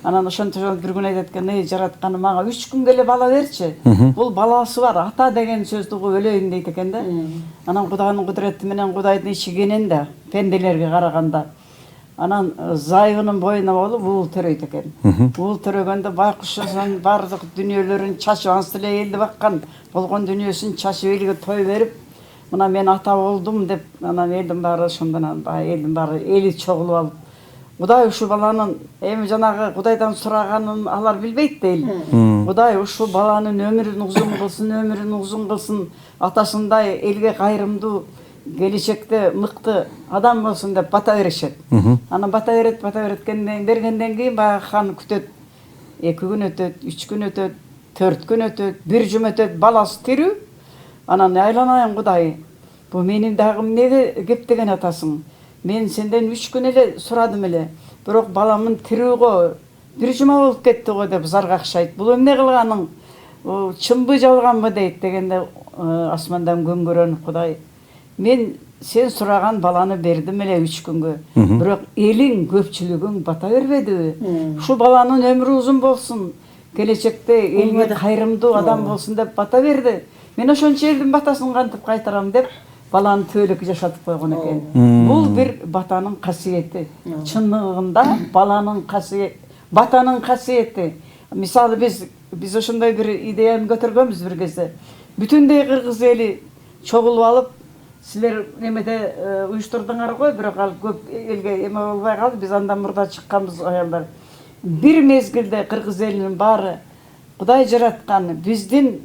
Анан ошентип бир күн айтат экен, жаратканы мага 3 күнгө эле бала берчи. Бул баласы бар, ата деген сөздү угуп өлөйүн дейт экен да. Анан Кудайдын кудурети менен Кудайдын иши кенен да, пенделерге караганда. Анан зайыбынын боюна болуп уул төрөйт экен. Уул төрөгөндө байкушчунун баардык дүнүйөлөрүн чачып, ансы эле элди баккан болгон дүнүйөсүн чачып элге той берип, мына мен ата болдум деп, анан элдин баары ошондон элдин баары эли чогулуп алып, Кудай ушул баланын эми жанагы Кудайдан сураганын алар билбейт дейли. Кудай ушул баланын өмүрүн узун кылсын, атасындай элге кайрымдуу, келечекте мыкты адам болсун деп бата беришет. Анан бата бергенден кийин баягы хан күтөт. 2 күн өтөт, 3 күн өтөт, 4 күн өтөт, 1 жум өтөт, баласы тирүү. Анан айланайын Кудай, бу менин дагы эмнеге кептеген атасың? Мен сенден 3 күн эле сурадым эле, бирок баламын тирүү го, 1 жума болуп кетти го деп заргакшайт. Бул эмне кылганың? Чынбы жалганбы дейт дегенде асмандан көңгөрөн Кудай, мен сен сураган баланы бердим эле 3 күнгө. Бирок элиң көпчүлүгүң бата бербедиби? Ушул баланын өмүрү узун болсун, келечекте элге кайрымдуу адам болсун деп бата берди. Мен ошончо элдин батасын кантип кайтарам деп баланы түбөлүк жашатып койгон экен. Бул бир батанын касиети. Чындыгында батанын касиети. Мисалы биз ошондой бир идеяны көтөргөнбүз бир кезде. Бүтүндөй кыргыз эли чогулуп алып, силер немеде уюштурдуңар го, бирок ал көп элге эме болбой калды. Биз андан мурда чыкканбыз аялдар. Бир мезгилде кыргыз элинин баары Кудай жараткан биздин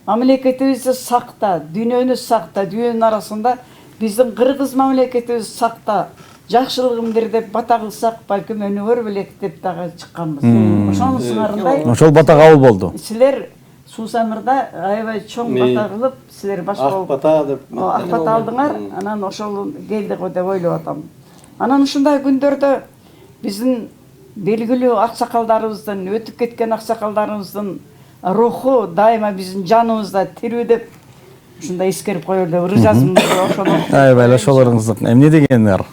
мамлекетибизди сакта, дүйнөнү сакта, дүйнөнүн арасында биздин кыргыз мамлекетибиз сакта, жакшылыгын бер деп бата кылсак, балким өнүгөр белек деп дагы чыкканбыз. Ошонун сыңарындай Ошол бата кабыл болду. силер Суусамырда аябай чоң бата кылып, силер башка Ак бата деп. ак бата алдыңар, анан ошол келди го деп ойлоп атам. Анан ушундай күндөрдө биздин белгилүү аксакалдарыбыздын, өтүп кеткен аксакалдарыбыздын руху дайыма биздин жаныбызда тирүү деп ушундай эскерип коелу деп ыры жазымды ошону. Аябай эле ошолоруңуздук. Эмне дегендер?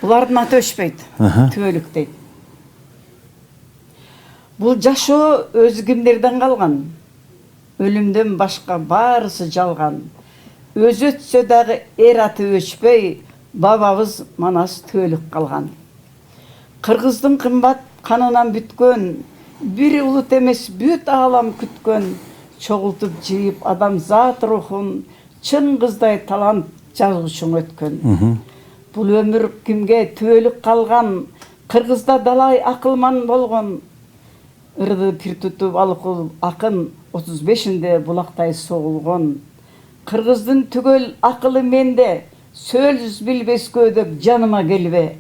Булардын аты өчпөйт, түбөлүк дейт. Бул жашоо өзү кимдерден калган? Өлүмдөн башка баарысы жалган. Өзү өтсө дагы эр аты өчпөй, бабабыз манас түбөлүк калган. Кыргыздын кымбат канынан бүткөн, бир улут эмес бүт аалам күткөн, чогултуп жыйып адамзат рухун, чын кыздай талант жазгычың өткөн. Бул өмүр кимге түбөлүк калган, кыргызда далай акылман болгон, ырды пир тутуп алыкул акын 35-inde булактай согулгон. Кыргыздын түгөл акылы менде, сөз билбескө деп жаныма келбе.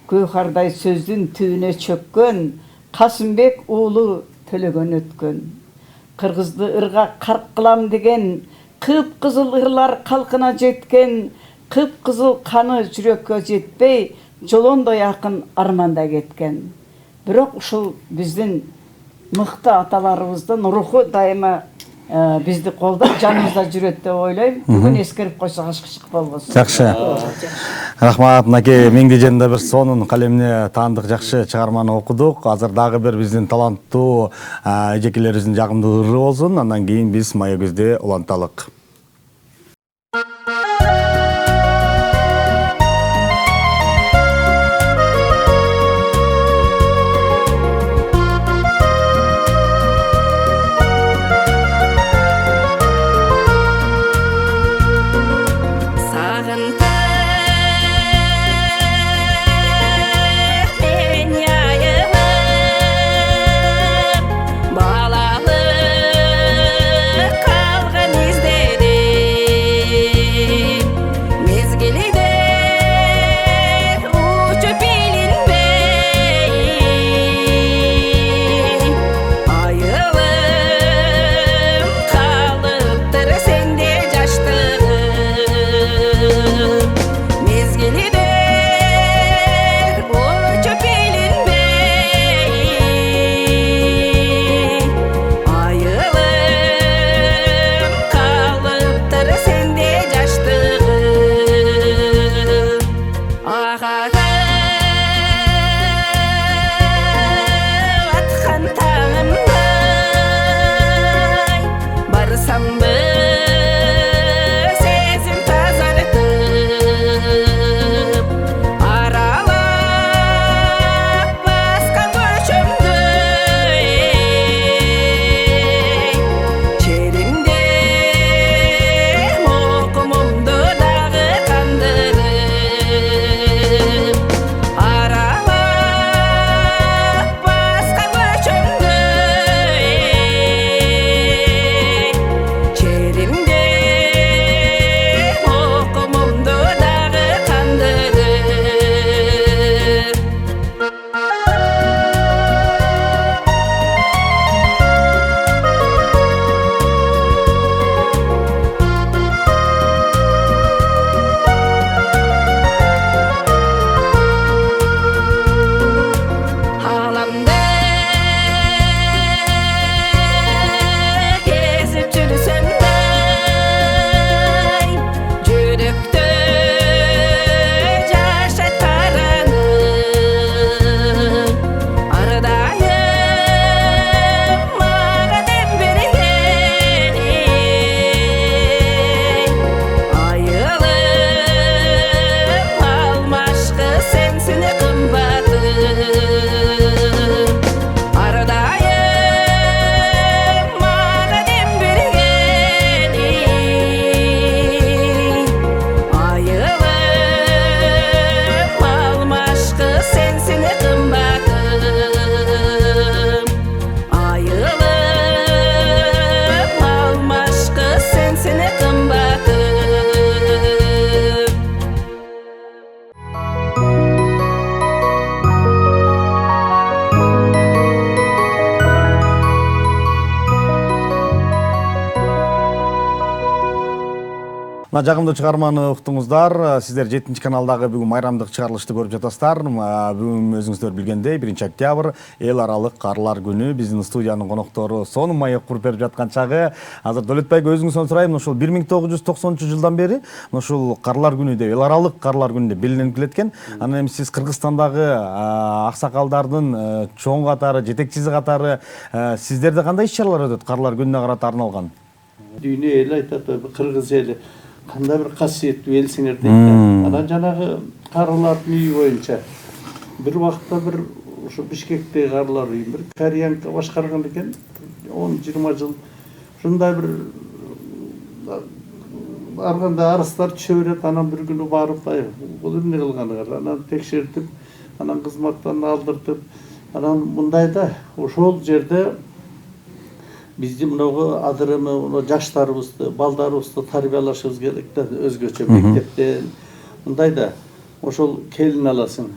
Көйхардай сөздүн түбүнө чөккөн, Касымбек уулу төлөгөн өткөн. Кыргызды ырга карк кылам деген, кып-кызыл ырлар калкына жеткен, кып-кызыл каны жүрөккө жетпей, жолондой акын арманда кеткен. Бирок ушул биздин мыкты аталарыбыздын руху дайыма бизди колдоп, жаныбызда жүрөт деп ойлойм. Бүгүн эскерип койсок ашкычык болбосун. Жакшы. Рахмат, Наке. Меңдежен да бир сонун калемине таандык жакшы чыгарманы окудук. Азыр дагы бир биздин таланттуу эжекелерибиздин жагымдуу ыры болсун. Андан кийин биз Мая көздө уланталык. Балалы қалған іздері Мына жагымдуу чыгарманы уктуңуздар. Сиздер 7 каналдагы бүгүн майрамдык чыгарылышты көрүп жатасыздар. Бүгүн өзүңүздөр билгендей 1 октябрь эл аралык карлар күнү. Биздин студиянын коноктору сонун маек куруп берип жаткан чагы. Азыр Дөлөт байга өзүңүздөн сурайм. Ошол 1990-жылдан бери ошол карлар күнү деп, эл аралык карлар күнү деп белгиленип келеткен. Анан эми сиз Кыргызстандагы аксакалдардын чоң катары, жетекчиси катары сиздерде кандай иш-чаралар өтөт карлар күнүнө карата арналган? Дүйнө эли айтат, кыргыз эли кандай бир касиеттүү элсиңер дейт. Анан жанагы карлардын үйү боюнча бир убакта бир ушу Бишкектеги карлар үйүн бир Кореянка башкарган экен, 10-20 жыл. Ушундай бир барганда арыстар түшө берет, анан бир күнү барып, бул эмне кылганыгар, анан текшертип, анан кызматтан алдыртып, анан мындай да ошол жерде биздин мынагы адырымы жаштарыбызды, балдарыбызды тарбиялашыбыз керек да, өзгөчө мектептен. Мындай да ошол келин аласың,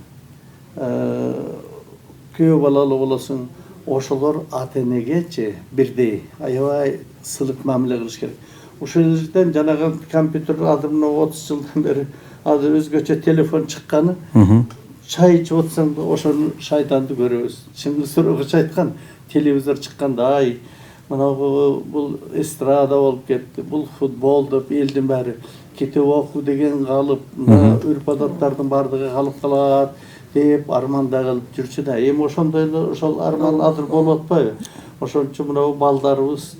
күйөө балалуу болосуң, ошолор ата-энегечи бирдей аябай сылык мамиле кылыш керек. Ошол жерден жанагы компьютер адырымына 30 жылдан бери азыр өзгөчө телефон чыкканы, чай ичип отсаң да ошону шайтанды көрөбүз. Чыңгыз Төрөгөч айткан, телевизор чыкканда мынагы бул эстрада болуп кетти, бул футбол деп элдин баары китеп окуу деген калып, үрп адаттардын баардыгы калып калат деп арманда кылып жүрчү да. Эми ошондой эле ошол арман азыр болуп атпайбы? Ошон үчүн мынагу балдарыбыз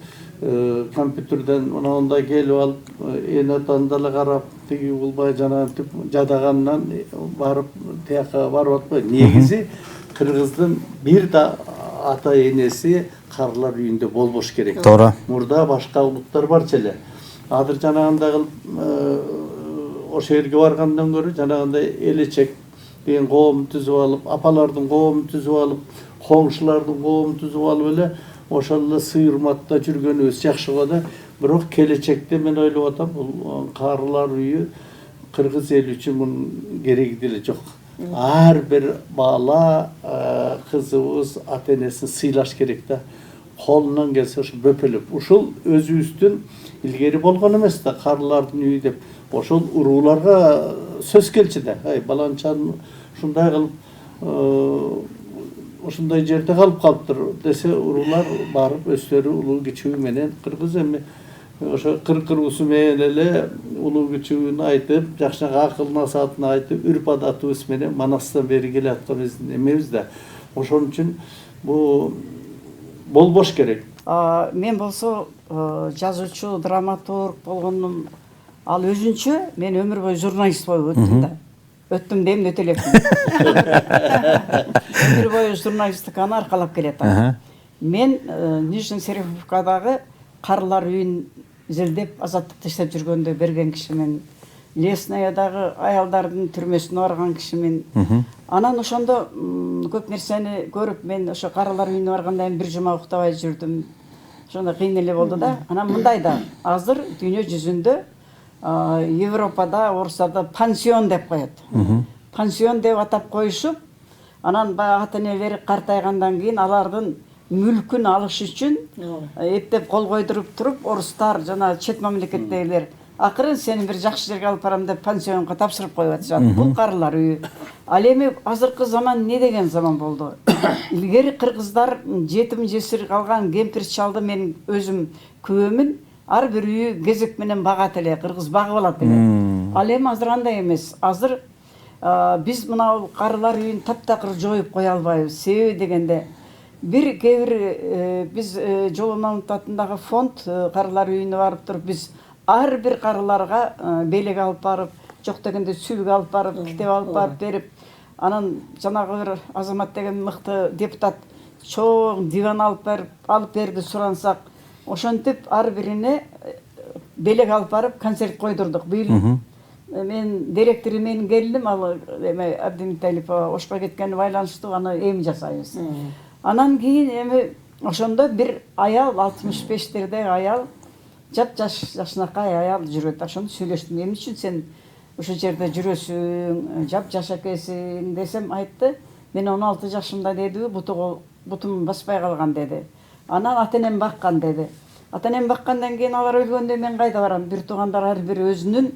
компьютерден мындай келип алып, эне тандала карап, тиги булбай жанагынтип жадагандан барып тияка барып атпайбы? Негизи кыргыздын бир да ата-энеси карлар үйүндө болбош керек. Туура. Мурда башка улуттар барчу эле. Азыр жанагындай кылып ошол жерге баргандан көрө жанагындай элечек деген коом түзүп алып, апалардын коомун түзүп алып, коңшулардын коомун түзүп алып эле ошол эле сыйырматта жүргөнүбүз жакшы го да. Бирок келечекте мен ойлоп атам, бул карлар үйү кыргыз эли үчүн мунун кереги деле жок. Ар бир бала, кызыбыз ата-энесин сыйлаш керек да. Колунан келсе ошо бөпөлөп. Ушул өзүбүздүн илгери болгон эмес да, карлардын үйү деп. Ошол урууларга сөз келчү да. Баланчан ушундай кылып ушундай жерде калып калыптыр десе, уруулар барып өздөрү улуу кичүү менен кыргыз эми ошо кыркыруусу менен эле улуу кичүүнү айтып, жакшы акыл насаатын айтып, үрп адатыбыз менен манастан бери келе аткан биздин эмебиз да. Ошон үчүн бул болбош керек. Мен болсо жазуучу, драматург болгондум. Ал өзүнчө мен өмүр бою журналист болуп өттүм да. Өттүм дейм, өтө элекмин. Өмүр бою журналисттиканы аркалап келет. Мен Нижний Серебряковкадагы карлар үйүн изилдеп, азаттыкты иштеп жүргөндө берген кишимен, Лесноядагы аялдардын түрмөсүнө барган кишимен. Анан ошондо көп нерсени көрүп, мен ошо карлар үйүнө барганда бир жума уктабай жүрдүм. Ошондо кыйын эле болду да. Анан мындай да, азыр дүйнө жүзүндө Европада, Орусада пансион деп коет. Пансион деп атап коюшуп, анан баягы ата-энелери картайгандан кийин алардын мүлкүн алыш үчүн эптеп кол койдуруп туруп, орустар жана чет мамлекеттегилер акырын сени бир жакшы жерге алып барам деп пансионго тапшырып коюп атышат. Бул карлар үйү. Ал эми азыркы заман не деген заман болду? Илгери кыргыздар жетим жесир калган кемпир чалды мен өзүм күбөмүн. Ар бир үйү кезек менен багат эле, кыргыз багып алат эле. Ал эми азыр андай эмес. Азыр биз мына карлар үйүн таптакыр жоюп кое албайбыз. Себеби дегенде бир кээ биз Жоломонов атындагы фонд карлар үйүнө барып туруп, биз ар бир карларга белек алып барып, жок дегенде сүйүк алып барып, китеп алып барып берип, анан жанагы бир Азамат деген мыкты депутат чоң диван алып берди сурансак, ошентип ар бирине белек алып барып концерт койдурдук. Быйыл мен директору менин келиним, ал эме Абдимиталип ошпой кеткени байланыштуу, аны эми жасайбыз. Анан кийин эми ошондо бир аял, 65-тердеги аял, жашынакай аял жүрөт. Ошону сүйлөштүм. Эмне үчүн сен ошол жерде жүрөсүң, жаш экесиң десем, айтты, мен 16 жашымда деди, бутум баспай калган деди. Анан ата-энем баккан деди. ата энем баккандан кийин алар өлгөндө мен кайда барам? Бир туугандар ар бир өзүнүн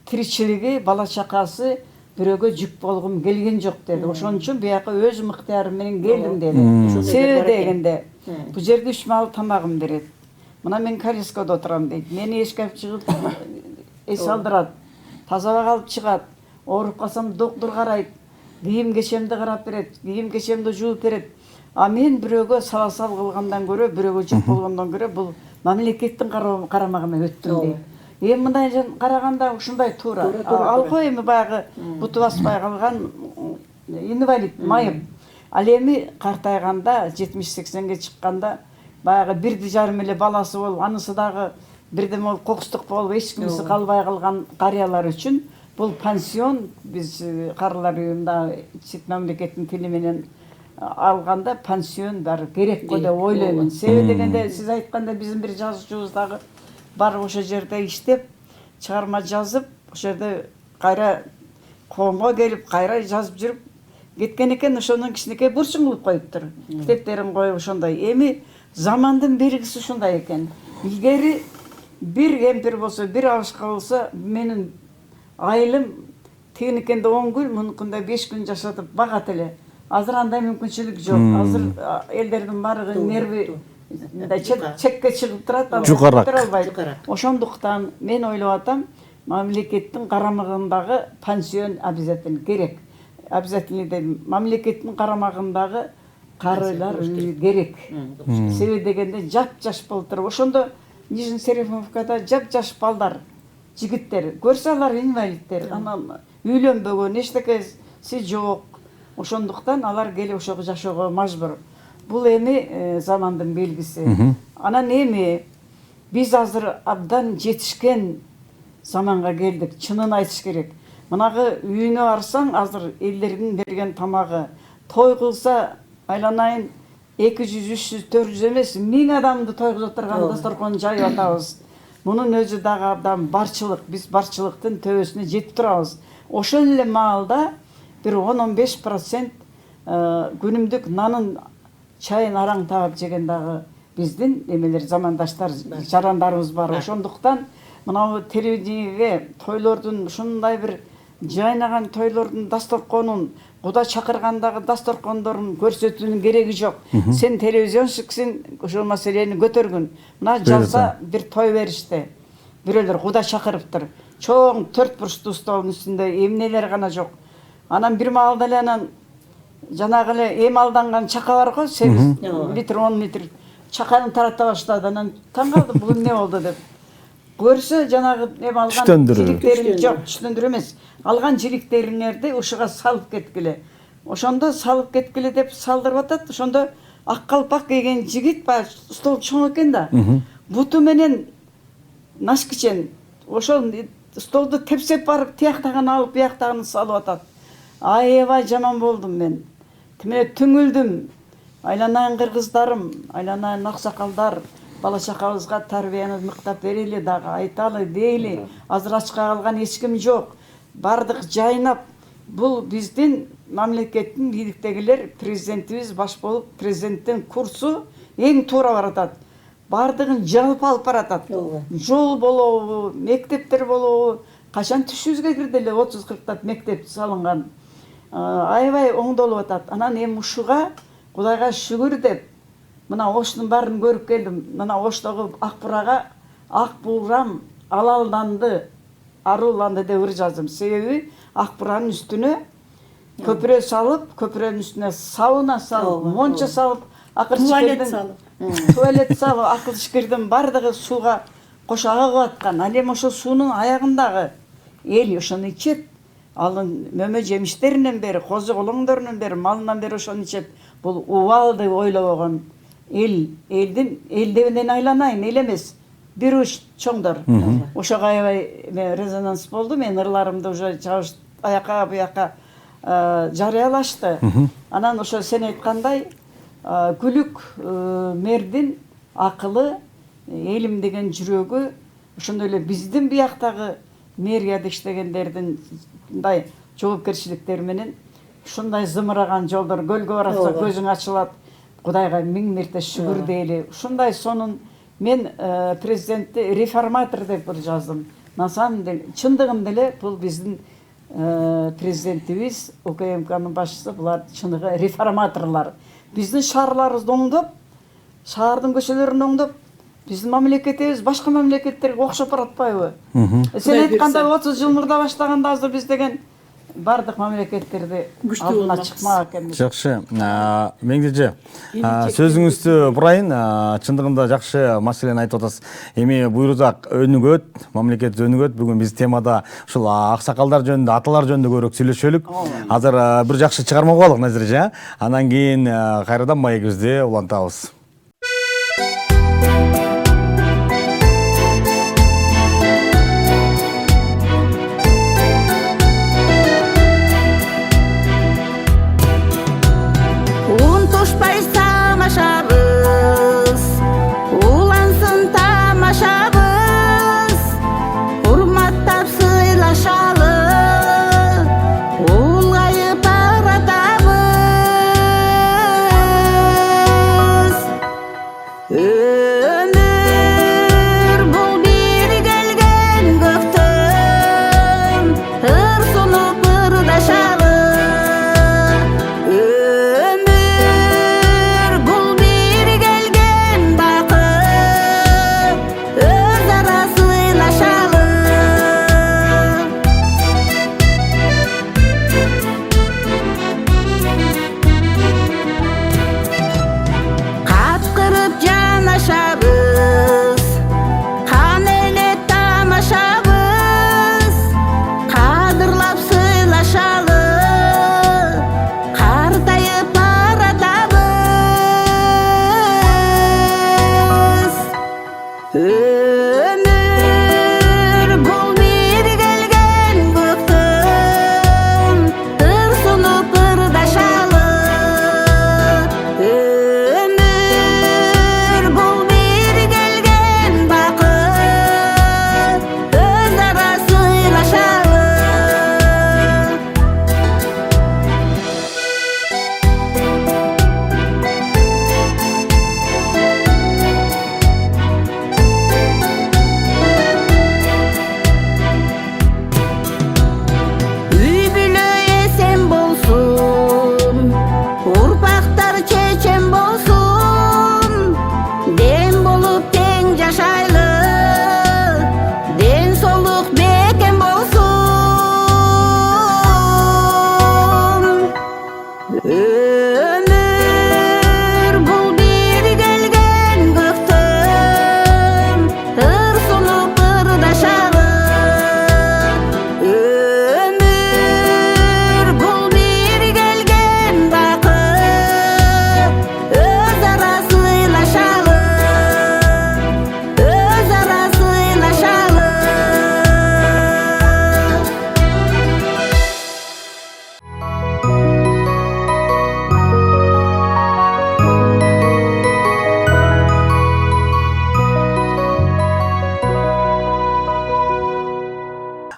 тиричилиги, бала чакасы бирөөгө жүк болгум келген жок деди. Ошон үчүн бияка өз мыктыярым менен келдим деди. Себеби дегенде бул жерде 3 маал тамагым берет. Мына мен Калискода отурам дейт. Мени эшикке алып чыгып эс алдырат. Тазалап алып чыгат. Ооруп калсам доктор карайт. Кийим кечемди карап берет. Кийим кечемди жууп берет. А мен бирөөгө саласал кылгандан көрө, бирөөгө жүк болгондон көрө бул мамлекеттин карамагына өттүм дейт. Эми мындай караганда ушундай туура. Алкой эми баягы буту баспай калган инвалид, майып. Ал эми картайганда 70-80ге чыкканда баягы 1,5 эле баласы болуп, анысы дагы бирдеме болуп кокустук болуп, эч кимиси калбай калган карыялар үчүн бул пансион биз карылар үйүндө чет мамлекеттин тили менен алганда пансион баары керек го деп ойлоймун. Себеби дегенде сиз айткандай биздин бир жазуучубуз дагы бар ошо жерде иштеп, чыгарма жазып, ошо жерде кайра коомго келип, кайра жазып жүрүп кеткен экен, ошонун кичинекей бурчун кылып коюптур. Китептерин коюп ошондой. Эми замандын белгиси ушундай экен. Илгери бир кемпир болсо, бир абышка болсо, менин айылым тигиникенде 10 күн, мунукунда 5 күн жашатып багат эле. Азыр андай мүмкүнчүлүк жок. Азыр элдердин баары нерви чекке чыгып турат, жукарак. Ошондуктан мен ойлоп атам, мамлекеттин карамагындагы пансион обязательно керек. Обязательно дейм, мамлекеттин карамагындагы карылар үйү керек. Себеби дегенде жап-жаш болуп туруп, ошондо Нижний Серифимовкада жап-жаш балдар, жигиттер, көрсө алар инвалидтер, анан үйлөнбөгөн, эчтекеси жок. Ошондуктан алар келип ошого жашоого мажбур. Бул эми замандын белгиси. Анан эми биз азыр абдан жетишкен заманга келдик, чынын айтыш керек. Мынагы үйүнө барсаң, азыр элдердин берген тамагы, той кылса айланайын 200, 300, 400 эмес, 1000 адамды тойгузуп турган дасторкон жайып атабыз. Мунун өзү дагы абдан барчылык, биз барчылыктын төбөсүнө жетип турабыз. Ошол эле маалда бир 10-15% күнүмдүк нанын чайын араң таап жеген дагы биздин эмелер, замандаштар, жарандарыбыз бар. Ошондуктан мына телевидениеге тойлордун ушундай бир жайнаган тойлордун дасторконун, Куда чакыргандагы дасторкондорун көрсөтүүнүн кереги жок. Сен телевизионщиксиң, ошол маселени көтөргүн. Мына жазда бир той беришти. Бирөөлөр Куда чакырыптыр. Чоң 4 бурчтуу столдун үстүндө эмнелер гана жок. Анан бир маалда эле анан жанагы эле эм алданган чака бар го, 8 литр, 10 литр чаканы тарата баштады. Анан таң калдым, бул эмне болду деп. Көрсө жанагы эм алган жиликтерин жок, түштөндүрүү эмес. Алган жиликтериңерди ушуга салып кеткиле. Ошондо салып кеткиле деп салдырып атат. Ошондо ак калпак кийген жигит баягы стол чоң экен да. Буту менен наскичен ошол столду тепсеп барып тияктагын алып, бияктагын салып атат. Аябай жаман болдум мен. Тимээ түңүлдүм. Айланайын кыргыздарым, айланайын аксакалдар, бала чакабызга тарбияны мыктап берели дагы, айталы, дейли. Азыр ачка калган эч ким жок. Бардык жайнап, бул биздин мамлекеттин бийликтегилер, президентибиз баш болуп, президенттин курсу эң туура баратат. Бардыгын жалпы алып баратат. Жол болобу, мектептер болобу, качан түшүбүзгө кирди эле 30-40 мектеп салынган. Аябай оңдолуп атат. Анан эми ушуга Кудайга шүгүр деп, мына Оштун баарын көрүп келдим. Мына Оштогу Акбурага Акбурам алалданды, аруланды деп ыр жаздым. Себеби Акбуранын үстүнө көпүрө салып, көпүрөнүн үстүнө сауна салып, монча салып, туалет салып, акыл шикирдин бардыгы сууга кошо агып аткан. Ал эми ошо суунун аягындагы эл ошону ичет. Алын мөмө жемиштеринен бери, козу колоңдорунан бери, малынан бери ошону ичет. Бул убал деп ойлобогон элди менен айланайын, эл эмес. Бир уч чоңдор. Ошого аябай резонанс болду. Мен ырларымды уже жабыш аяка буяка жарыялашты. Анан ошо сен айткандай күлүк мэрдин акылы, элим деген жүрөгү, ошондой эле биздин бияктагы мэрияда иштегендердин мындай жоопкерчиликтери менен ушундай зымыраган жолдор, көлгө баратса көзүң ачылат. Кудайга 1000 мерте шүгүр дейли. Ушундай сонун мен президентті реформатор деп бір жаздым. На самом деле, чындыгында эле бул биздин президентибиз, УКМКнын башчысы, булар чындыгы реформаторлар. Биздин шаарларыбызды оңдоп, шаардын көчөлөрүн оңдоп, биздин мамлекетибиз башка мамлекеттерге окшоп баратпайбы? Сен айткандай 30 жыл мурда баштаганда азыр биз деген бардык мамлекеттерде алдына чыкмак экенбиз. Жакшы. Меңдеже, сөзүңүздү бурайын. Чындыгында жакшы маселени айтып атасыз. Эми буйрузак өнүгөт, мамлекет өнүгөт. Бүгүн биз темада ушул аксакалдар жөнүндө, аталар жөнүндө көбүрөөк сүйлөшөлүк. Азыр бир жакшы чыгарма угайлык Назиреже. Анан кийин кайрадан маегибизди улантабыз. Унтушпай тамашабыз, улансын тамашабыз, урматтап сыйлашалы, улгайып баратабыз. Өмүр бул бир келген көктөм, ырсынып ырдашалы.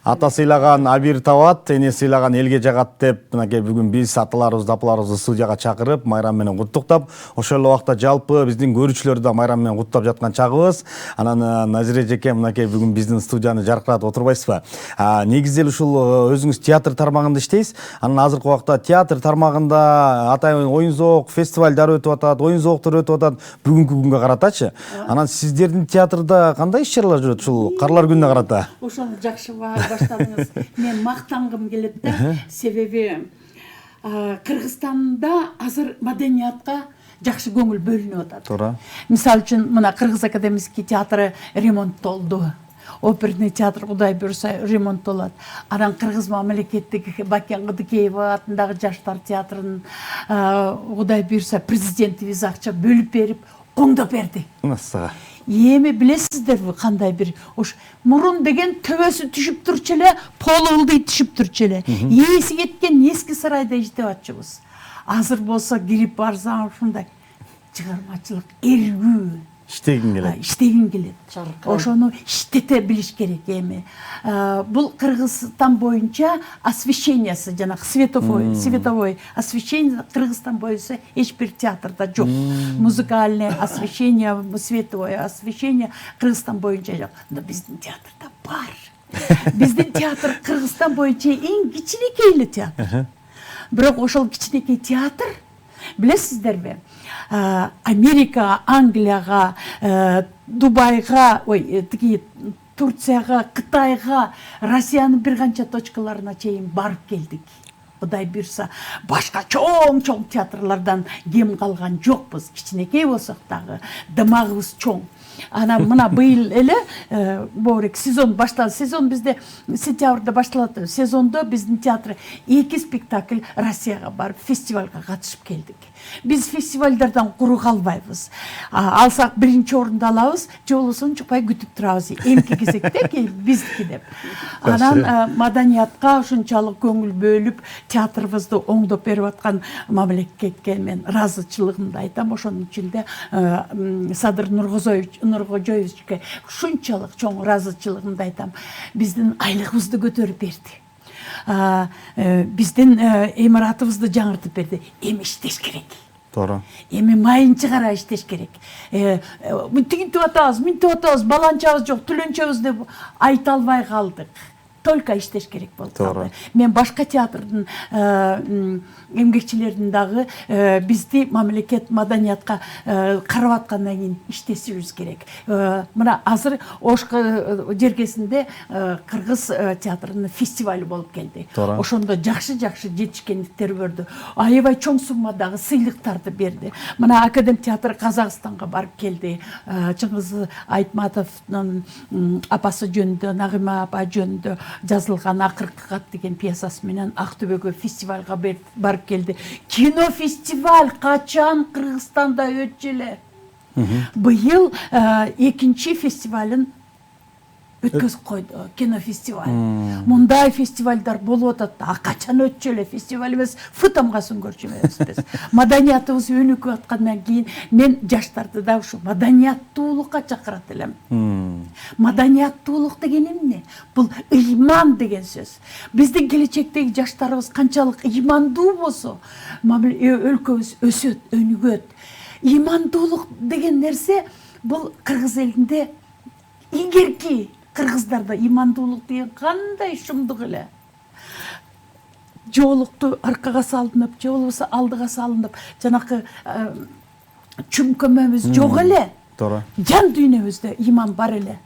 Ата сыйлаган абир табат, эне сыйлаган элге жагат деп, мынакей бүгүн биз аталарыбызды, апаларыбызды студияга чакырып, майрам менен куттуктап, ошол эле убакта жалпы биздин көрүүчүлөрдү да майрам менен куттуктап жаткан чагыбыз. Анан Назире эжеке мынакей бүгүн биздин студияны жаркыратып отурбайсызбы? Негизи эле ушул өзүңүз театр тармагында иштейсиз. Анан азыркы убакта театр тармагында атайын оюн зоок фестивалдар өтүп атат, оюн зооктор өтүп атат. Бүгүнкү күнгө каратачы. Анан сиздердин театрда кандай иш-чаралар жүрөт ушул Карлар күнүнө карата? Ошону жакшы баштадыңыз. Мен мактангым келет да. Себеби Кыргызстанда азыр маданиятка жакшы көңүл бөлүнүп атат. Туура. Мисалы үчүн мына Кыргыз академический театры ремонттолду. Оперный театр Кудай буйрса ремонттолот. Анан Кыргыз мамлекеттик Бакен Кыдыкеева атындагы жаштар театрын Кудай буйрса президентибиз акча бөлүп берип, оңдоп берди. Насыга. Эми билесиздерби кандай бир ош мурун деген төбөсү түшүп турчу эле, полу ылдый түшүп турчу эле. Ээси кеткен эски сарайда иштеп атчыбыз. Азыр болсо кирип барсаң ушундай чыгармачылык эргүү, иштегин келет. иштегин келет. Ошону иштете билиш керек эми. Бул Кыргызстан боюнча освещениясы, жанагы световой освещение Кыргызстан боюнча эч бир театрда жок. Музыкальное освещение, световое освещение Кыргызстан боюнча жок. Но биздин театрда бар. Биздин театр Кыргызстан боюнча эң кичинекей эле театр. Бирок ошол кичинекей театр, билесиздерби? Америка, Англияга, Дубайга, Турцияга, Кытайга, Россиянын бир канча точкаларына чейин барып келдик. Кудай буйрса, башка чоң театрлардан кем калган жокпуз. Кичинекей болсок дагы дымагыбыз чоң. Ана мына быйыл эле борек сезон башталды. Сезон бизде сентябрда башталат. Сезондо биздин театр 2 спектакль Россияга барып фестивалга катышып келдик. Биз фестивалдардан куру калбайбыз. Алсак биринчи орунду алабыз, же болбосо чукпай күтүп турабыз. Эмки кезекте биздики деп. Анан маданиятка ушунчалык көңүл бөлүп, театрыбызды оңдоп берип аткан мамлекетке мен ыраазычылыгымды айтам. Ошонун ичинде Садыр Нуркожоевичке ушунчалык чоң ыраазычылыгымды айтам. Биздин айлыгыбызды көтөрүп берди. Биздин имаратыбызды жаңыртып берди. Эми иштеш керек. Туура. Эми майын чыгара иштеш керек. Тигинтип атабыз, баланчабыз жок, төлөнчөбүз деп айта албай калдык. Только иштеш керек болуп калды. Мен башка театрдын эмгекчилердин дагы бизди мамлекет маданиятка карап аткандан кийин иштешибиз керек. Мына азыр Ошко жергесинде Кыргыз театрынын фестивалы болуп келди. Ошондо жакшы жетишкендиктер көрдү. Аябай чоң суммадагы сыйлыктарды берди. Мына Академ театры Казакстанга барып келди. Чыңгыз Айтматовдун апасы жөнүндө, Нагыма апа жөнүндө жазылган Акыркы кат деген пьесасы менен Актөбөгө фестивалга барып келди. Кино фестиваль качан Кыргызстанда өтчү эле. Быйыл 2-чи фестивалын өткөзүп койду, кино фестиваль. Мындай фестивалдар болуп атат. Качан өтчү эле фестиваль эмес, фытамгасын көрчү эмеспиз. Маданиятыбыз өнүкүп аткандан кийин мен жаштарды да ушу маданияттуулукка чакырат элем. Маданияттуулук деген эмне? Бул ыйман деген сөз. Биздин келечектеги жаштарыбыз канчалык ыймандуу болсо, өлкөбүз өсөт, өнүгөт. Ыймандуулук деген нерсе бул Кыргыз элинде игерки кыргыздарда ыймандуулук деген кандай шумдук эле. Жоолукту аркага салынып, же болбосо алдыга салынып, жанакы чүмкөмөбүз жок эле. Туура. Жан дүйнөбүздө ыйман бар эле.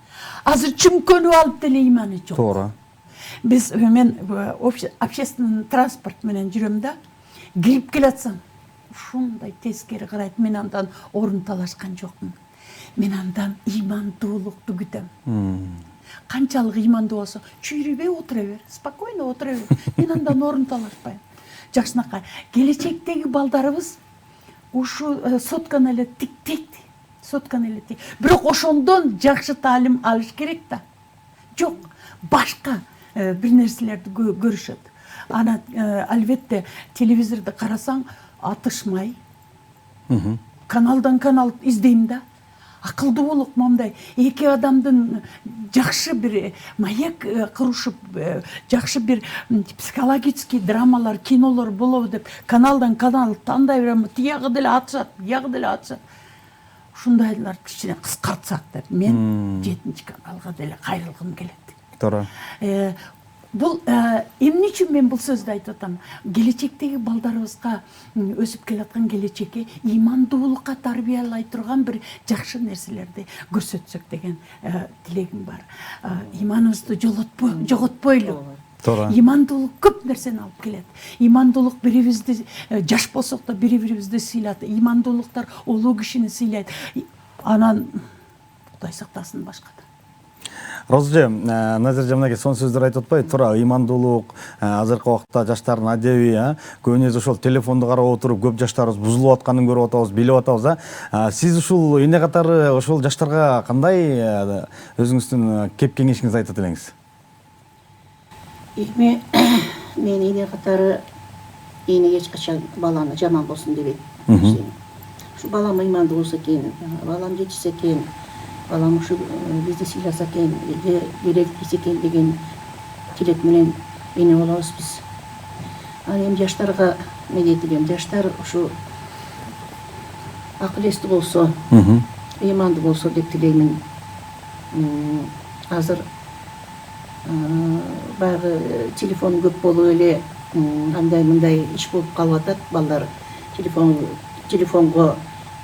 Азыр чүмкөнүп алып деле ыйманы жок. Туура. Мен общественный транспорт менен жүрөм да, кирип келатсам, ушундай тескери карайт, мен андан орун талашкан жокмун. Мен андан ыймандуулукту күтөм. Канчалык ыймандуу болсо, чүйрөбөй отура бер, спокойно отура бер. Мен андан орун талашпайм. Жакшынакай, келечектеги балдарыбыз ушу сотканы эле тиктейт. Бирок ошондон жакшы таалим алыш керек да. Жок, башка бир нерселерди көрүшөт. Ана албетте телевизорду карасаң атышмай. Каналдан канал издейм да. Акылдуулук мындай эки адамдын жакшы бир маек курушуп, жакшы бир психологический драмалар, кинолор болобу деп каналдан канал тандай берем, тиягы деле атышат. Ушундайлар кичине кыскартсак деп мен 7-чи каналга деле кайрылгым келет. Туура. Бул эмне үчүн мен бул сөздү айтып атам? Келечектеги балдарыбызга, өсүп келаткан келечекке ыймандуулукка тарбиялай турган бир жакшы нерселерди көрсөтсөк деген тилегим бар. Ыйманыбызды жоготпойлу. Туура. Ыймандуулук көп нерсени алып келет. Ыймандуулук бирибизди жаш болсок да бири-бирибизди сыйлат. Ыймандуулуктар улуу кишини сыйлайт. Анан Кудай сактасын башкада. Розжа, Назир мынакей сонун сөздөр айтып атпайбы? Туура, ыймандуулук азыркы убакта жаштардын адеби, көбүнесе ошол телефонду карап отуруп көп жаштарыбыз бузулуп атканын көрүп атабыз, билип атабыз. Сиз ушул эмне катары ошол жаштарга кандай өзүңүздүн кеп кеңешиңизди айтат элеңиз? Эми мен эне катары эне эч качан баланы жаман болсун дебейт. ушу балам ыймандуу болсо экен, балам жетишсе экен, балам ушу бизди сыйласа экен, элге берилсе экен деген тилек менен эне болобуз биз. Анан эми жаштарга эмне дейт элем, жаштар ушу акыл эстүү болсо, ыймандуу болсо деп тилеймин. Азыр баягы телефон көп болуп эле андай мындай иш болуп калып атат, балдар телефонго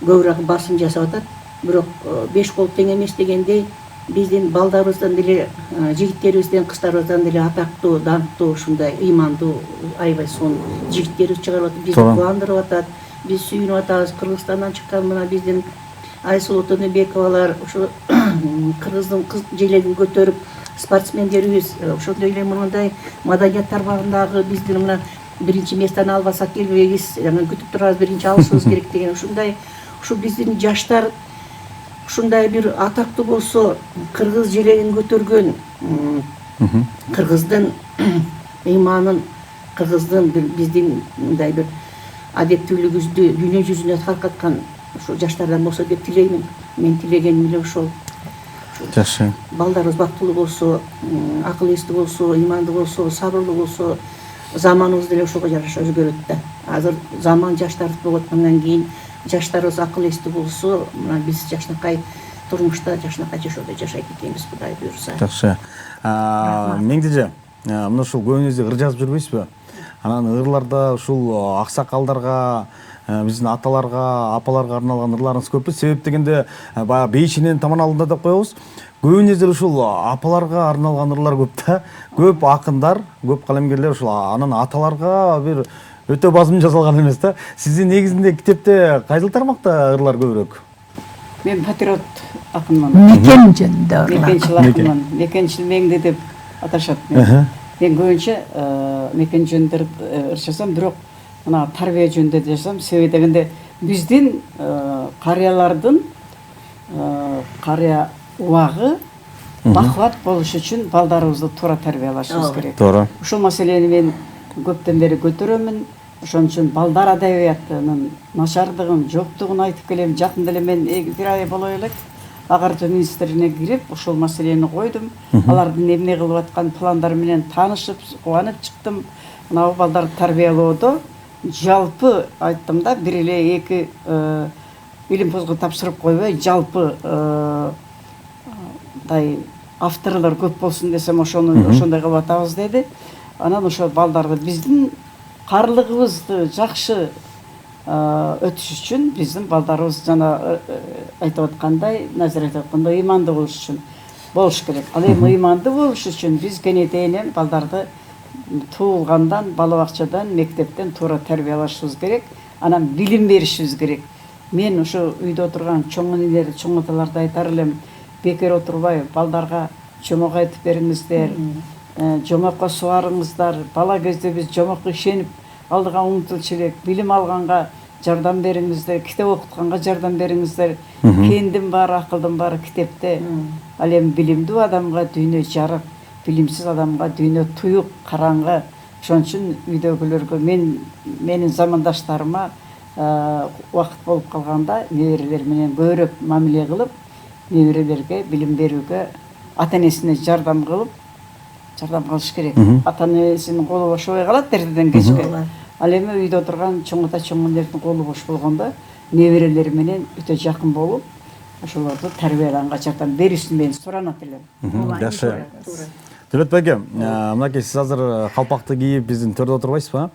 көбүрөөк басым жасап атат. Бирок 5 кол тең эмес дегендей, биздин балдарыбыздан деле, жигиттерибизден, кыздарыбыздан деле атактуу, даңктуу, ушундай ыймандуу, аябай сонун жигиттерибиз чыгарып атат, бизди кубандырып атат, биз сүйүнүп атабыз. Кыргызстандан чыккан мына биздин Айсулуу Төнөбековалар, ушу кыргыздын кыз желегин көтөрүп, спортсмендерибиз ошондой эле мындай маданият тармагындагы биздин мына биринчи местаны албасак келбейбиз, күтүп турабыз, биринчи алышыбыз керек деген ушундай, ушу биздин жаштар ушундай бир атактуу болсо, кыргыз желегин көтөргөн, кыргыздын ыйманын, кыргыздын биздин мындай бир адептүүлүгүбүздү дүйнө жүзүнө таркаткан ушу жаштардан болсо деп тилеймин. Мен тилегеним эле ошол. Жакшы. Балдарыбыз бактылуу болсо, акыл эстүү болсо, ыймандуу болсо, сабырлуу болсо, заманыбыз деле ошого жараша өзгөрөт да. Азыр заман жаштардык болуп аткандан кийин жаштарыбыз акыл эстүү болсо, мына биз жакшынакай турмушта жакшынакай жашоодо жашайт экенбиз, Кудай буйрса. Жакшы. Меңдеже, мына ушул көбүнесе ыр жазып жүрбөйсүзбү? Анан ырларда ушул аксакалдарга, биздин аталарга, апаларга арналган ырларыңыз көппү. Себеп дегенде баягы бейшинен таман алында деп коебуз. Көбүнесе ушул апаларга арналган ырлар көп да. Көп акындар, көп калемгерлер ушул анан аталарга бир өтө базым жасалган эмес да. Сиздин негизинде китепте кайсыл тармакта ырлар көбүрөөк? Мен патриот акынмын. Мекен жөнүндө Мекенчил акынмын. Мекенчил меңди деп аташат мен. Мен көбүнчө мекен жөнүндө ыр жазам, бирок мына тарбия жөнүндө жазам. Себеби дегенде биздин карыялардын карыя убагы бакубат болуш үчүн балдарыбызды туура тарбиялашыбыз керек. Туура. Ушул маселени мен көптөн бери көтөрөмүн. Ошон үчүн балдар адабиятынын начардыгын, жоктугун айтып келем. Жакында эле мен бир ай боло элек Агартуу министрлигине кирип, ушул маселени койдум. Алардын эмне кылып аткан пландары менен таанышып, кубанып чыктым. Мына балдарды тарбиялоодо жалпы айттым да, бир эле эки илим-позго тапшырып койбой, жалпы авторлор көп болсун десем, ошондой кылып атабыз деди. Анан ошол балдарды биздин карлыгыбызды жакшы өтүш үчүн биздин балдарыбыз жана айтып аткандай, Назир айтып аткандай, ыймандуу болуш керек. Ал эми ыймандуу болуш үчүн биз кенетейинен балдарды туулгандан, бала бакчадан, мектептен туура тарбиялашыбыз керек. Анан билим беришибиз керек. Мен ошо үйдө отурган чоң энелер, чоң аталарды айтар элем, бекер отурбай балдарга жомок айтып бериңиздер, жомокко сугарыңыздар. Бала кезде биз жомокко ишенип алдыга умтулуш керек. Билим алганга жардам бериңиздер, китеп окутканга жардам бериңиздер. Кендин баары, акылдын баары китепте. Ал эми билимдүү адамга дүйнө жарык, билимсиз адамга дүйнө туюк, караңгы. Ошон үчүн үйдөгүлөргө менин замандаштарыма убакыт болуп калганда неберелер менен көбүрөөк мамиле кылып, неберелерге билим берүүгө ата-энесине жардам кылыш керек. Ата-энесинин колу бошобой калат эртеден кечке. Ал эми үйдө отурган чоң ата, чоң энелердин колу бош болгондо неберелери менен өтө жакын болуп, ошолорду тарбиялаганга жардам беришин мен суранат элем. Жакшы. Төлөт байке, мынакей сиз азыр калпакты кийип биздин төрдө отурбайсызбы?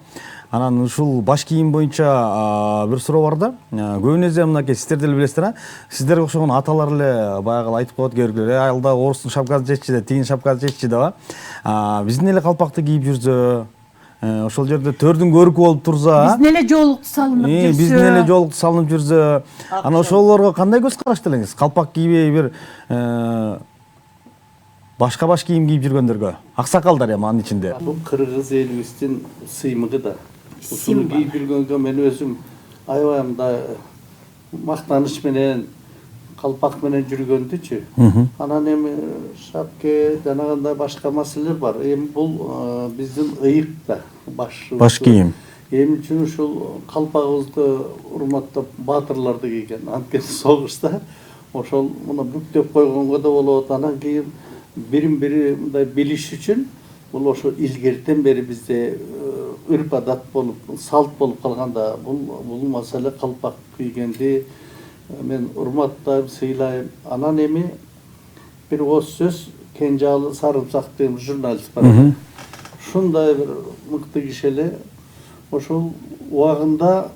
Анан ушул баш кийим боюнча бир суроо бар да. Көбүнесе мынакей сиздер деле билесиздер, сиздерге окшогон аталар эле баягы айтып коет кээ айылда орустун шапкасын чеччи де, тигин шапкасын чеччи деп. Биздин эле калпакты кийип жүрсө, ошол жерде төрдүн көркү болуп турса, биздин эле жоолукту салынып жүрсө, биздин эле жоолукту салынып жүрсө, анан ошолорго кандай көз карашты элеңиз? Калпак кийбей бир башка баш кийим кийип жүргөндөргө, аксакалдар эми анын ичинде. Бул кыргыз элибиздин сыймыгы да. Ушуну кийип жүргөнгө мен өзүм аябай мындай мактаныч менен, калпак менен жүргөндүчү. Анан эми шапке жанагындай башка маселелер бар. Эми бул биздин ыйык да, баш кийим. Эми үчүн ушул калпагыбызды урматтап баатырларды кийген. Анткени согушта ошол муну бүктөп койгонго да болот. Анан кийин бирин-бири мындай билиш үчүн бул ошо илгертен бери бизде үрп адат болуп, салт болуп калганда бул маселе калпак кийгенди мен урматтайм, сыйлайм. Анан эми бир ооз сөз Кенжалы Сарымсак деген журналист бар. Ушундай бир мыкты киши эле ошол убагында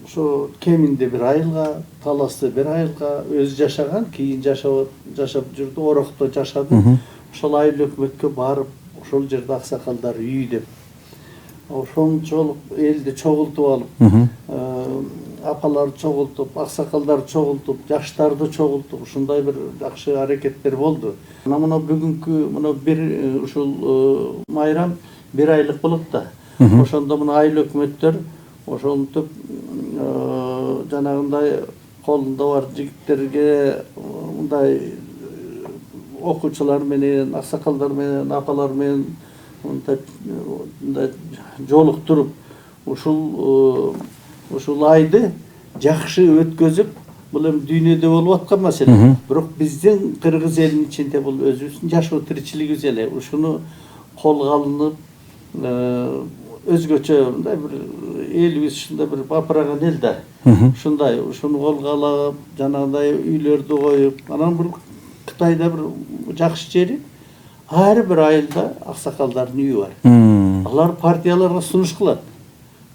ошо кеминде бир айылга, таласты бир айылга өзү жашаган, кийин жашап жүрдү, Орокто жашады. Ошол айыл өкмөткө барып, ошол жерде аксакалдар үй деп. Ошончолук элди чогултуп алып, апаларды чогултуп, аксакалдарды чогултуп, жаштарды чогултуп, ушундай бир жакшы аракеттер болду. Мына бүгүнкү мына бир ушул майрам бир айлык болот да. Ошондо мына айыл өкмөттөр ошентип жанагындай колунда бар жигиттерге мындай окуучулар менен, аксакалдар менен, апалар менен мындай жолуктуруп ушул айды жакшы өткөзүп, бул эми дүйнөдө болуп аткан маселе. Бирок биздин кыргыз элинин ичинде бул өзүбүздүн жашоо тиричилигибиз эле. Ушуну колго алынып, өзгөчө мындай бир элибиз ушундай бир бапыраган эл да. Ушундай, ушуну колго алып, жанагындай үйлөрдү коюп, анан бир Кытайда бир жакшы жери ар бир айылда аксакалдардын үйү бар. Алар партияларга сунуш кылат.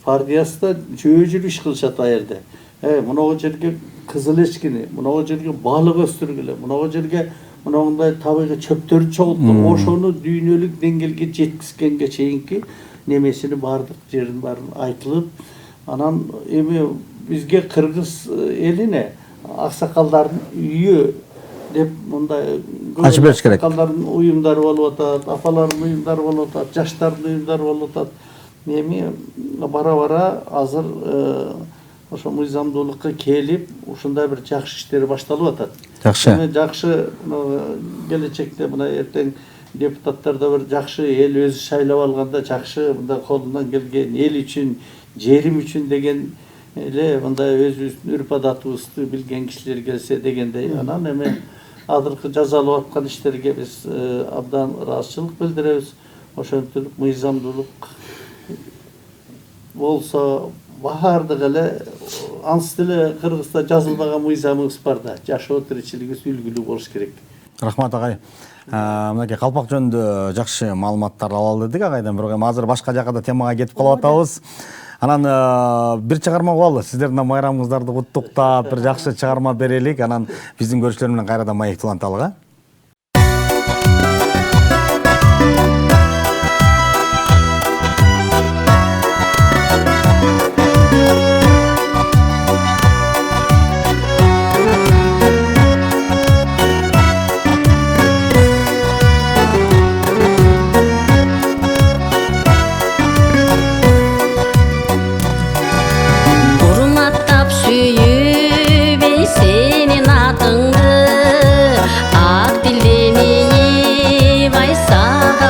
Партиясында жөө иш кылышат ал жерде. Мынау жерге кызыл эчкини, мынау жерге балык өстүргүлө, мынау жерге мындай табигый чөптөрдү чогултуп, ошону дүйнөлүк деңгээлге жеткизгенге чейинки немесини бардык жерин баарын айтылып, анан эми бизге кыргыз элине аксакалдардын үйү деп мындай ачып бериш керек. Аксакалдардын уюмдары болуп атат, апалардын уюмдары болуп атат, жаштардын уюмдары болуп атат. Эми бара-бара азыр ошо мыйзамдуулукка келип, ушундай бир жакшы иштер башталып атат. Жакшы. Эми жакшы келечекте мына эртең депутаттар да бир жакшы эл өзү шайлап алганда жакшы мындай колунан келген эл үчүн, жерим үчүн деген эле мындай өзүбүздүн үрп адатыбызды билген кишилер келсе дегендей. Анан эми азыркы жазалып аткан иштерге биз абдан ыраазычылык билдиребиз. Ошентип мыйзамдуулук болсо баардык эле ансыз деле Кыргызда жазылбаган мыйзамыбыз бар да. Жашоо тиричилигибиз үлгүлүү болуш керек. Рахмат агай. Мынакей калпак жөнүндө жакшы маалыматтар ала алдык агайдан. Бирок эми азыр башка жака да темага кетип калып атабыз. Анан бир чыгарма коелу. Сиздердин майрамыңыздарды куттуктап, бир жакшы чыгарма берелик. Анан биздин көрүүчүлөр менен кайрадан маекти уланталык. Ак тилени, вайсага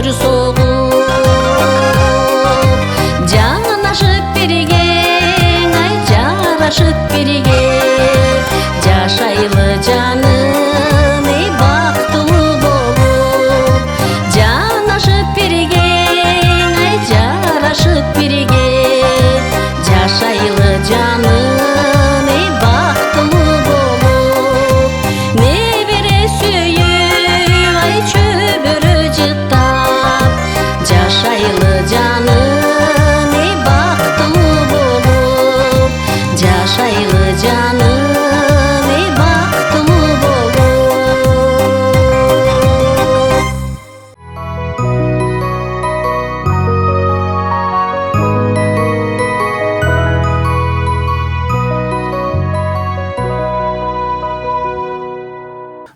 көздөр соғып жанашып берген ай жарашып берген жашайлы жаным ей бактылуу болуп жанашып берген ай жарашып берген жашайлы жаным ей бактылуу болуп небере сүйүп ай чөбөрө жыттап жашайлы жаным ей бактылуу болуп жашайлы жаным ей бактылуу болуп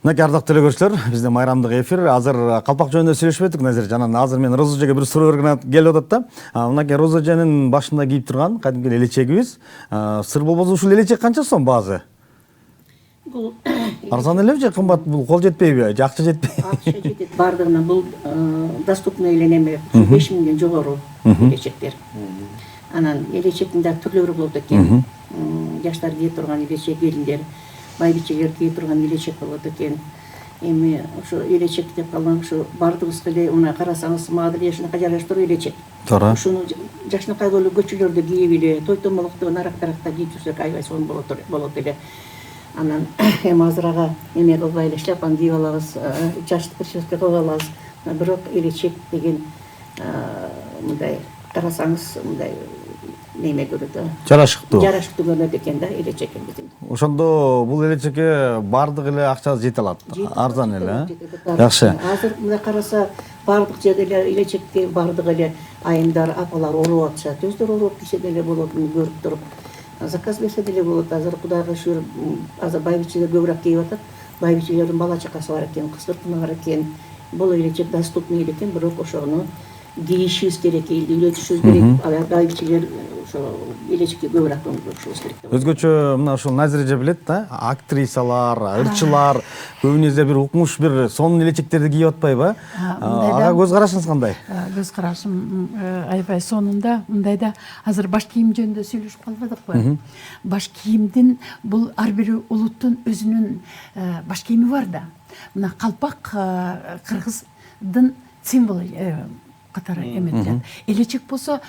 Мынакей ардактуу телекөрүүчүлөр, бизде майрамдык эфир. Азыр калпак жөнүндө сүйлөшүп эдик Назир жана. Азыр мен Роза эжеге бир суроо келип атат да. Мынакей Роза эженин башында кийип турган кадимки элечегибиз. Сыр болбосо ушул элечек канча сом баазы? Бул Арзан элеби же кымбат? Бул кол жетпейби? Же акча жетпейби? акча жетет бардыгына. Бул доступный эле неме 5 миңден жогору элечектер. Анан элечектин да түрлөрү болот экен. Жаштар кие турган элечек, келиндер, байбичелер кие турган элечек болот экен. Эми ошо элечек деп калган ушу бардыгыбыз эле мына карасаңыз мага деле ушунакай жараштыруу элечек. Туура. Ушуну жакшынакай болуп көчөлөрдө кийип эле, той томолокто нарак-таракта кийип жүрсөк аябай сонун болот эле. Анан эми азыр ага эме кылбай эле шляпаны кийип алабыз, чачты прическа кылып алабыз. Бирок элечек деген мындай карасаңыз мындай неме көрөт. Жарашыктуу. Жарашыктуу көрүнөт экен да элечек биздин. Ошондо бул элечекке бардык эле акча жете алат. Арзан эле, жакшы. Азыр мына караса бардык жерде эле элечекке бардык эле айымдар, апалар оруп атышат. Өздөрү оруп кисе деле болот, көрүп туруп. Заказ берсе деле болот. Азыр Кудайга шүгүр, азыр байбичелер көбүрөөк кийип атат. Байбичелердин бала чакасы бар экен, кыз-кыртыны бар экен. Бул элечек доступный экен, бирок ошону кийишибиз керек, үйлөтүшүбүз керек. Байбичелер ошо элечекке көбүрөөк көңүл бурушубуз керек. Өзгөчө мына ушул Назир эже билет да, актрисалар, ырчылар көбүнесе бир укмуш бир сонун элечектерди кийип атпайбы? Ага көз карашыңыз кандай? Көз карашым аябай сонунда. Мындайда азыр баш кийим жөнүндө сүйлөшүп калбадыкпы? Баш кийимдин бул ар бир улуттун өзүнүн баш кийими бар да. Мына калпак кыргыздын символу катары эметет. Элечек болсо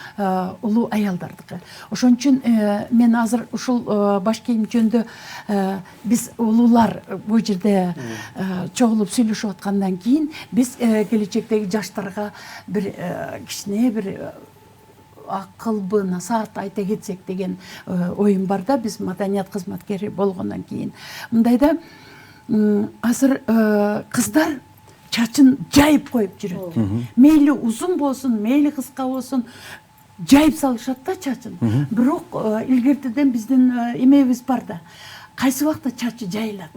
улуу аялдардыкы. Ошон үчүн мен азыр ушул баш кийим жөнүндө биз улуулар бул жерде чогулуп сүйлөшүп аткандан кийин биз келечектеги жаштарга бир кичине бир акылбы насаат айта кетсек деген оюм бар да. Биз маданият кызматкери болгондон кийин мындайда азыр кыздар чачын жайып коюп жүрөт. Мейли узун болсун, мейли кыска болсун, жайып салышат да чачын. Бирок илгертеден биздин эмебиз бар да. Кайсы убакта чачы жайылат.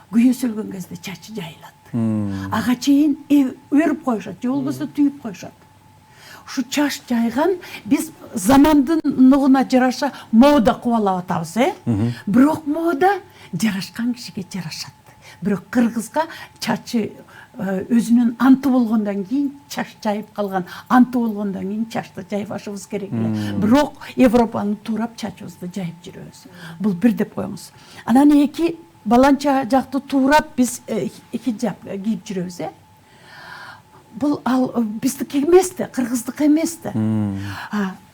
Күйөөсү өлгөн кезде чачы жайылат. Ага чейин өрүп коюшат, же болбосо түйүп коюшат. Ушу чач жайган биз замандын нугуна жараша мода кубалап атабыз, Бирок мода жарашкан кишиге жарашат. Бирок кыргызга чачы өзүнүн анты болгондон кийин чач жайып калган, анты болгондон кийин чачты жайбашыбыз керек эле. Бирок Европаны туурап чачыбызды жайып жүрөбүз. Бул бир деп коюңуз. Анан эки баланча жакты туурап биз хиджаб кийип жүрөбүз, Бул биздики эмес да, кыргыздыкы эмес да.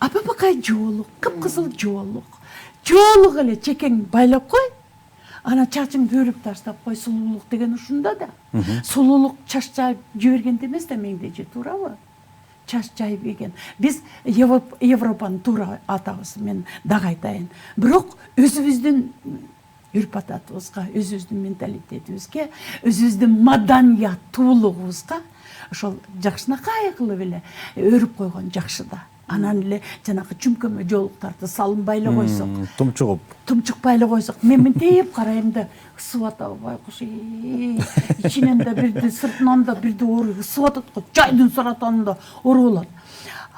Апапакай жоолук, кыпкызыл жоолук. Жоолук эле чекең байлап кой. Ана чачың бөлүп таштап кой, сулуулук деген ушунда да. Сулуулук чач жайып жибергенде эмес да, меңдеже, туурабы? Чач жайып экен. Биз Европаны туура атабыз, мен дагы айтайын. Бирок өзүбүздүн үрп адатыбызга, өзүбүздүн менталитетибизге, өзүбүздүн маданияттуулугубузга ошол жакшынакай кылып эле өрүп койгон жакшы да. Анан эле жанагы чүмкөмө жоолуктарды салынбай эле койсок, тумчукпай эле койсок, мен мынтип карайм да, ысып атабы байкуш, ичинен да бирди, сыртынан да бирди ооруй ысып атат го, жайдын саратанында ооруп алат.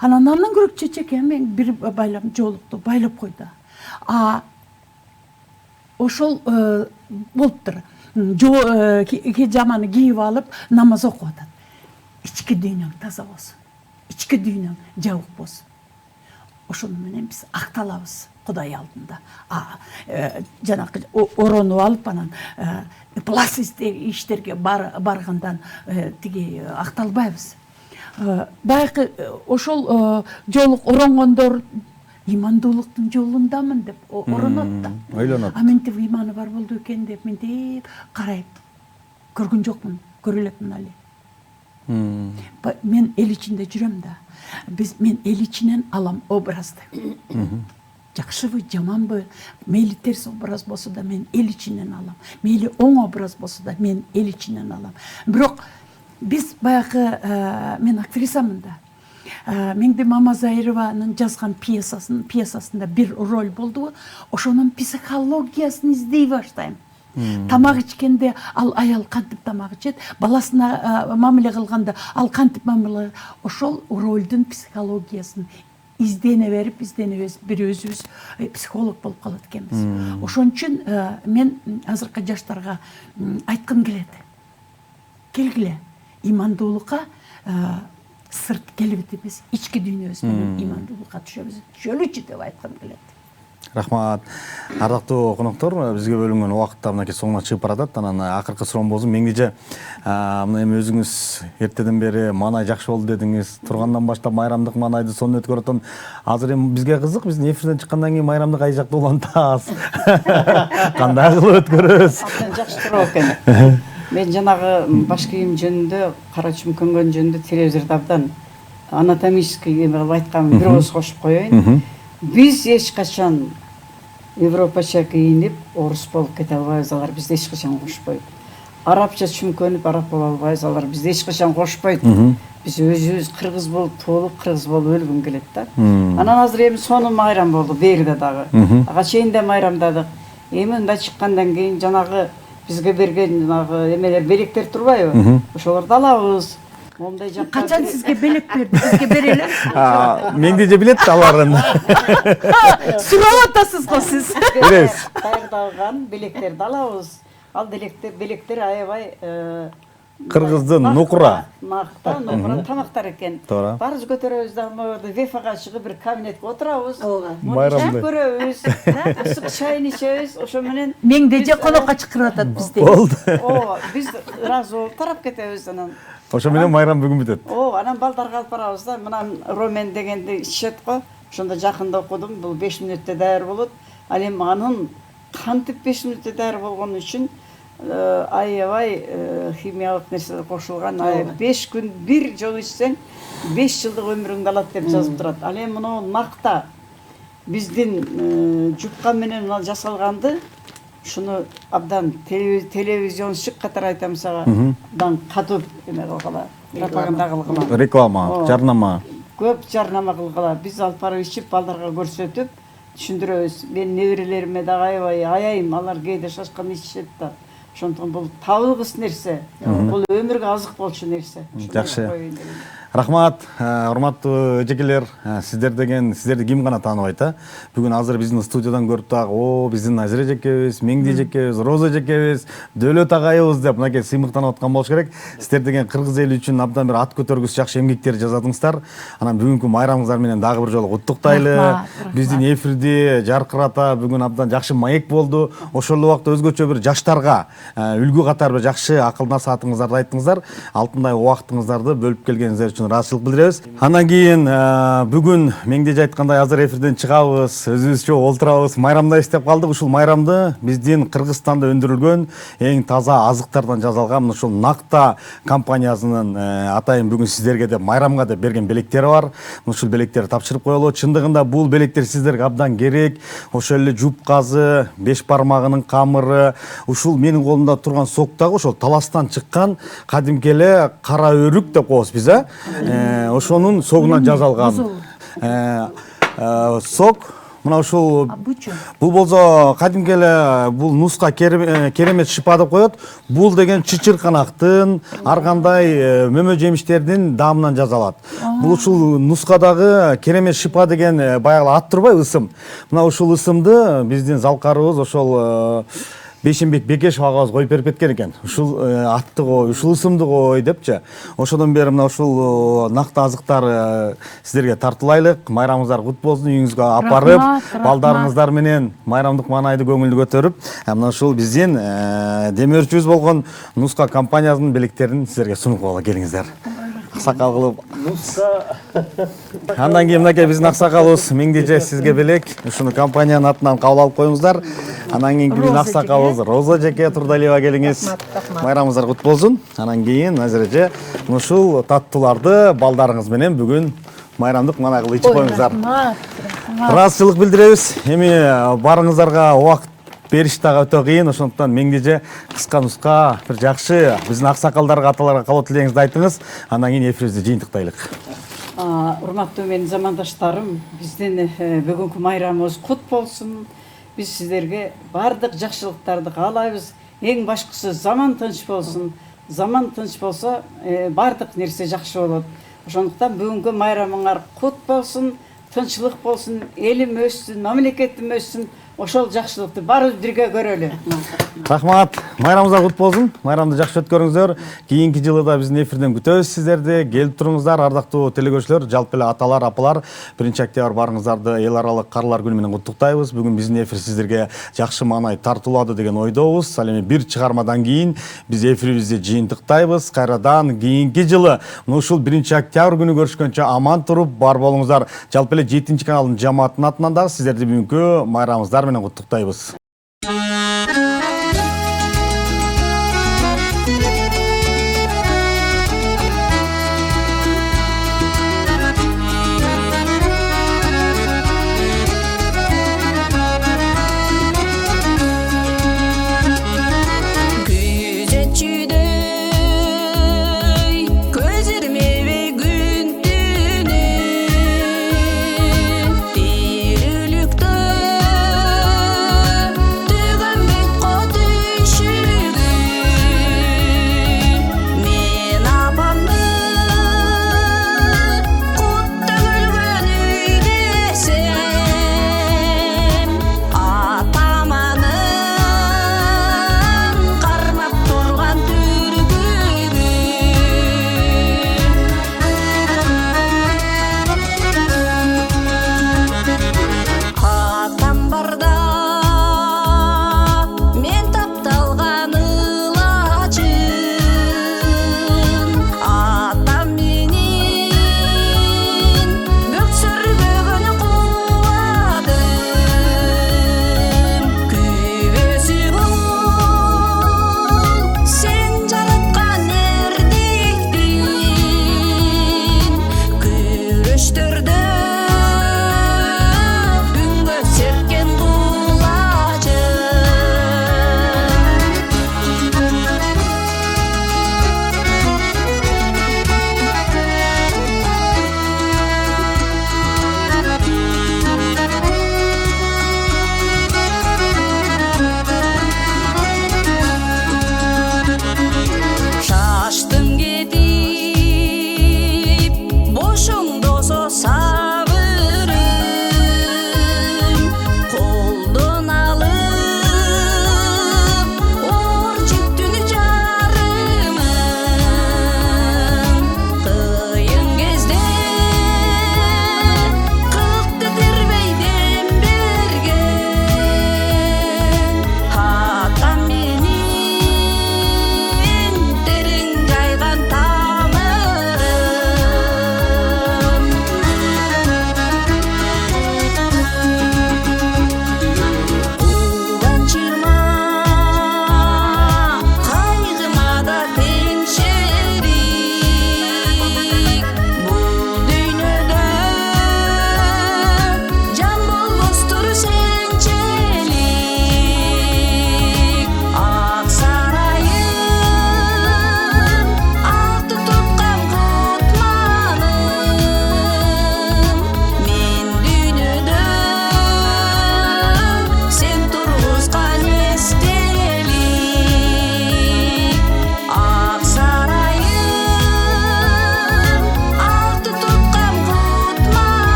Анан андан көрөк чечеке мен бир байлам жоолукту байлап кой да. Ошол болуптур. Хижаманы кийип алып намаз окуп атат. ички дүйнөң таза болсун, ички дүйнөң жабык болсун. Ошону менен биз акталабыз Кудай алдында. Жанакы оронуп алып анан плас иштерге баргандан тиги акталбайбыз. Баягы ошол жолук оронгондор имандуулуктун жолундамын деп оронот да. Ойлонот. Ментип иманы бар болду экен деп ментип карайм. Көргөн жокмун, көрө элекмин али. Мен эл ичинде жүрөм да. Мен эл ичинен алам образды. Жакшыбы, жаманбы, мейли терс образ болсо да мен эл ичинен алам. Мейли оң образ болсо да мен эл ичинен алам. Бирок биз баягы мен актрисамын да. Меңди Мамазайрованын жазган пьесасында бир роль болду. Ошонун психологиясын издей баштайм. Тамак ичкенде ал аял кантип тамак ичет, баласына мамиле кылганда ал кантип мамиле, ошол ролдун психологиясын издене берип бир өзүбүз психолог болуп калат экенбиз. Ошон үчүн мен азыркы жаштарга айткым келет. Келгиле, имандуулукка сырт келбет эмес, ички дүйнөбүз менен имандуулукка түшөбүз. Түшөлүчү деп айткым келет. Рахмат. Ардактуу коноктор, бизге бөлүнгөн убакыт да мынакей соңуна чыгып баратат. Анан акыркы суроом болсун. Меңдиже, мына эми өзүңүз эртеден бери маанай жакшы болду дедиңиз. Тургандан баштап майрамдык маанайды сонун өткөрүп атам. Азыр эми бизге кызык, биздин эфирден чыккандан кийин майрамды кай жакта улантабыз? Кандай кылып өткөрөбүз? Жакшы суроо экен. Мен жанагы баш кийим жөнүндө, кара чүм көңгөн жөнүндө телевизордо абдан анатомический эме кылып айткан бир ооз кошуп коеюн. Биз эч качан европача кийинип, орус болуп кете албайбыз, алар бизди эч качан кошпойт. Арабча чүмкөнүп, араб боло албайбыз, алар бизди эч качан кошпойт. Биз өзүбүз кыргыз болуп туулуп, кыргыз болуп өлгүм келет да. Анан азыр эми сонун майрам болду, берде дагы. Ага чейин да майрамдадык. Эми мындай чыккандан кийин жанагы бизге берген жанагы эмелер, белектер турбайбы? Ошолорду алабыз. Мондай жакка Качан сизге белек берди? Бизге берелер. Меңдиже билет аларын. Сурап атасыз го сиз. Беребиз. Даярдалган белектерди алабыз. Ал белектер аябай Кыргыздын нукура. Макта, нукура тамактар экен. Туура. Барыбыз көтөрөбүз да, могу вефага чыгып бир кабинетке отурабыз. Майрамды. Көрөбүз. Ысык чайын ичебиз, ошо менен Меңдеже конокко чакырып атат бизди. Болду. биз ыраазы болуп тарап кетебиз анан. Ошо менен майрам бүгүн бүтөт. Анан балдарга алып барабыз да. Мына ромен дегенди ичет го. Ошондо жакында окудум. Бул 5 мүнөттө даяр болот. Ал эми анын кантип 5 мүнөттө даяр болгон үчүн аябай химиялык нерселер кошулган. 5 күн бир жол ичсең 5 жылдык өмүрүңдү алат деп жазып турат. Ал эми мына макта биздин жупка менен жасалганды шуну абдан телевизионщик катары айтам сага. Абдан катып эме кылгыла, пропаганда кылгыла. Реклама, жарнама. Көп жарнама кылгыла. Биз алып барып ичип балдарга көрсөтүп түшүндүрөбүз. Мен неберелериме дагы аябай аяйм, алар кээде шашкан ичишет да. Ошондуктан бул табылгыс нерсе. Бул өмүргө азык болчу нерсе. Жакшы. Рахмат, урматтуу эжекелер, сиздерди ким гана тааныбайт, а? Бүгүн азыр биздин студиядан көрүп дагы, биздин Назира эжекебиз, Меңди эжекебиз, Роза эжекебиз, Дөөлөт агайыбыз деп мынакей сыймыктанып аткан болуш керек. Сиздер деген кыргыз эли үчүн абдан бир ат көтөргүс жакшы эмгектер жасадыңыздар. Анан бүгүнкү майрамыңыздар менен дагы бир жолу куттуктайлы. Биздин эфирди жаркырата бүгүн абдан жакшы маек болду. Ошол эле убакта өзгөчө бир жаштарга үлгү катары бир жакшы акыл насаатыңыздарды айттыңыздар. Алтындай убактыңыздарды бөлүп келгениңиздер үчүн ыраазычылык билдиребиз. Андан кийин бүгүн Меңдеже айткандай азыр эфирден чыгабыз, өзүбүзчө олтурабыз, майрамда иштеп калдык. Ушул майрамды биздин Кыргызстанда өндүрүлгөн эң таза азыктардан жасалган ушул Накта компаниясынын атайын бүгүн сиздерге деп майрамга деп берген белектери бар. Ушул белектерди тапшырып коелу. Чындыгында бул белектер сиздерге абдан керек. Ошол эле жупказы, 5 бармагынын камыры, ушул менин колумда турган сок дагы ошол таластан чыккан кадимки эле кара өрүк деп коебуз биз, ошонун согунан жасалган сок. Мына ушул бул болсо кадимки эле бул нуска керемет шипа деп коет. Бул деген чычырканактын, ар кандай мөмө жемиштердин даамынан жасалат. Бул ушул нускадагы керемет шипа деген баягы ат турбайбы, ысым. Мына ушул ысымды биздин залкарыбыз ошол Бейшенбек Бекешев агабыз коюп берип кеткен экен. Ушул атты кой, ушул ысымды кой депчи. Ошодон бери мына ушул накты азыктар сиздерге тартуулайлык. Майрамыңыздар кут болсун, үйүңүзгө апарып, Рахмат. балдарыңыздар менен майрамдык маанайды көңүлдү көтөрүп, мына ушул биздин демөөрчүбүз болгон Нуска компаниясынын белектерин сиздерге сунуп койгула келиңиздер. Аксакал кылып. Андан кийин мынакей биздин аксакалыбыз Меңдеже сизге белек. Ушуну компаниянын атынан кабыл алып коюңуздар. Анан кийин биздин аксакалыбыз Роза Жеке Турдалиева келиңиз. Майрамыңыздар кут болсун. Анан кийин Назиреже ушул таттууларды балдарыңыз менен бүгүн майрамдык маанай кылып ичип коюңуздар. Ыраазычылык билдиребиз. Эми барыңыздарга убакыт бериш дагы өтө кыйын, ошондуктан Меңдеже кыска нуска бир жакшы биздин аксакалдарга, аталарга кабыл тилегиңизди айтыңыз. Андан кийин эфирибизди жыйынтыктайлык. Урматтуу менин замандаштарым, биздин бүгүнкү майрамыбыз кут болсун. Биз сиздерге бардык жакшылыктарды каалайбыз. Эң башкысы заман тынч болсун. Заман тынч болсо, бардык нерсе жакшы болот. Ошондуктан бүгүнкү майрамыңар кут болсун, тынчылык болсун, элим өссүн, мамлекетим өссүн. Ошол жакшылыкты баарыбыз бирге көрөлү. Рахмат. Майрамыңыздар кут болсун. Майрамды жакшы өткөрүңүздөр. Кийинки жылы да биздин эфирден күтөбүз сиздерди. Келип туруңуздар, ардактуу телекөрүүчүлөр, жалпы эле аталар, апалар. 1-октябрь барыңыздарды эл аралык карлар күнү менен куттуктайбыз. Бүгүн биздин эфир сиздерге жакшы маанай тартуулады деген ойдобуз. Ал эми бир чыгармадан кийин биз эфирибизди жыйынтыктайбыз. Кайрадан кийинки жылы ушул 1-октябрь күнү көрүшкөнчө аман туруп бар болуңуздар. Жалпы эле 7 каналдын жамаатынын атынан дагы сиздерди бүгүнкү майрамыңыздар менен куттуктайбыз.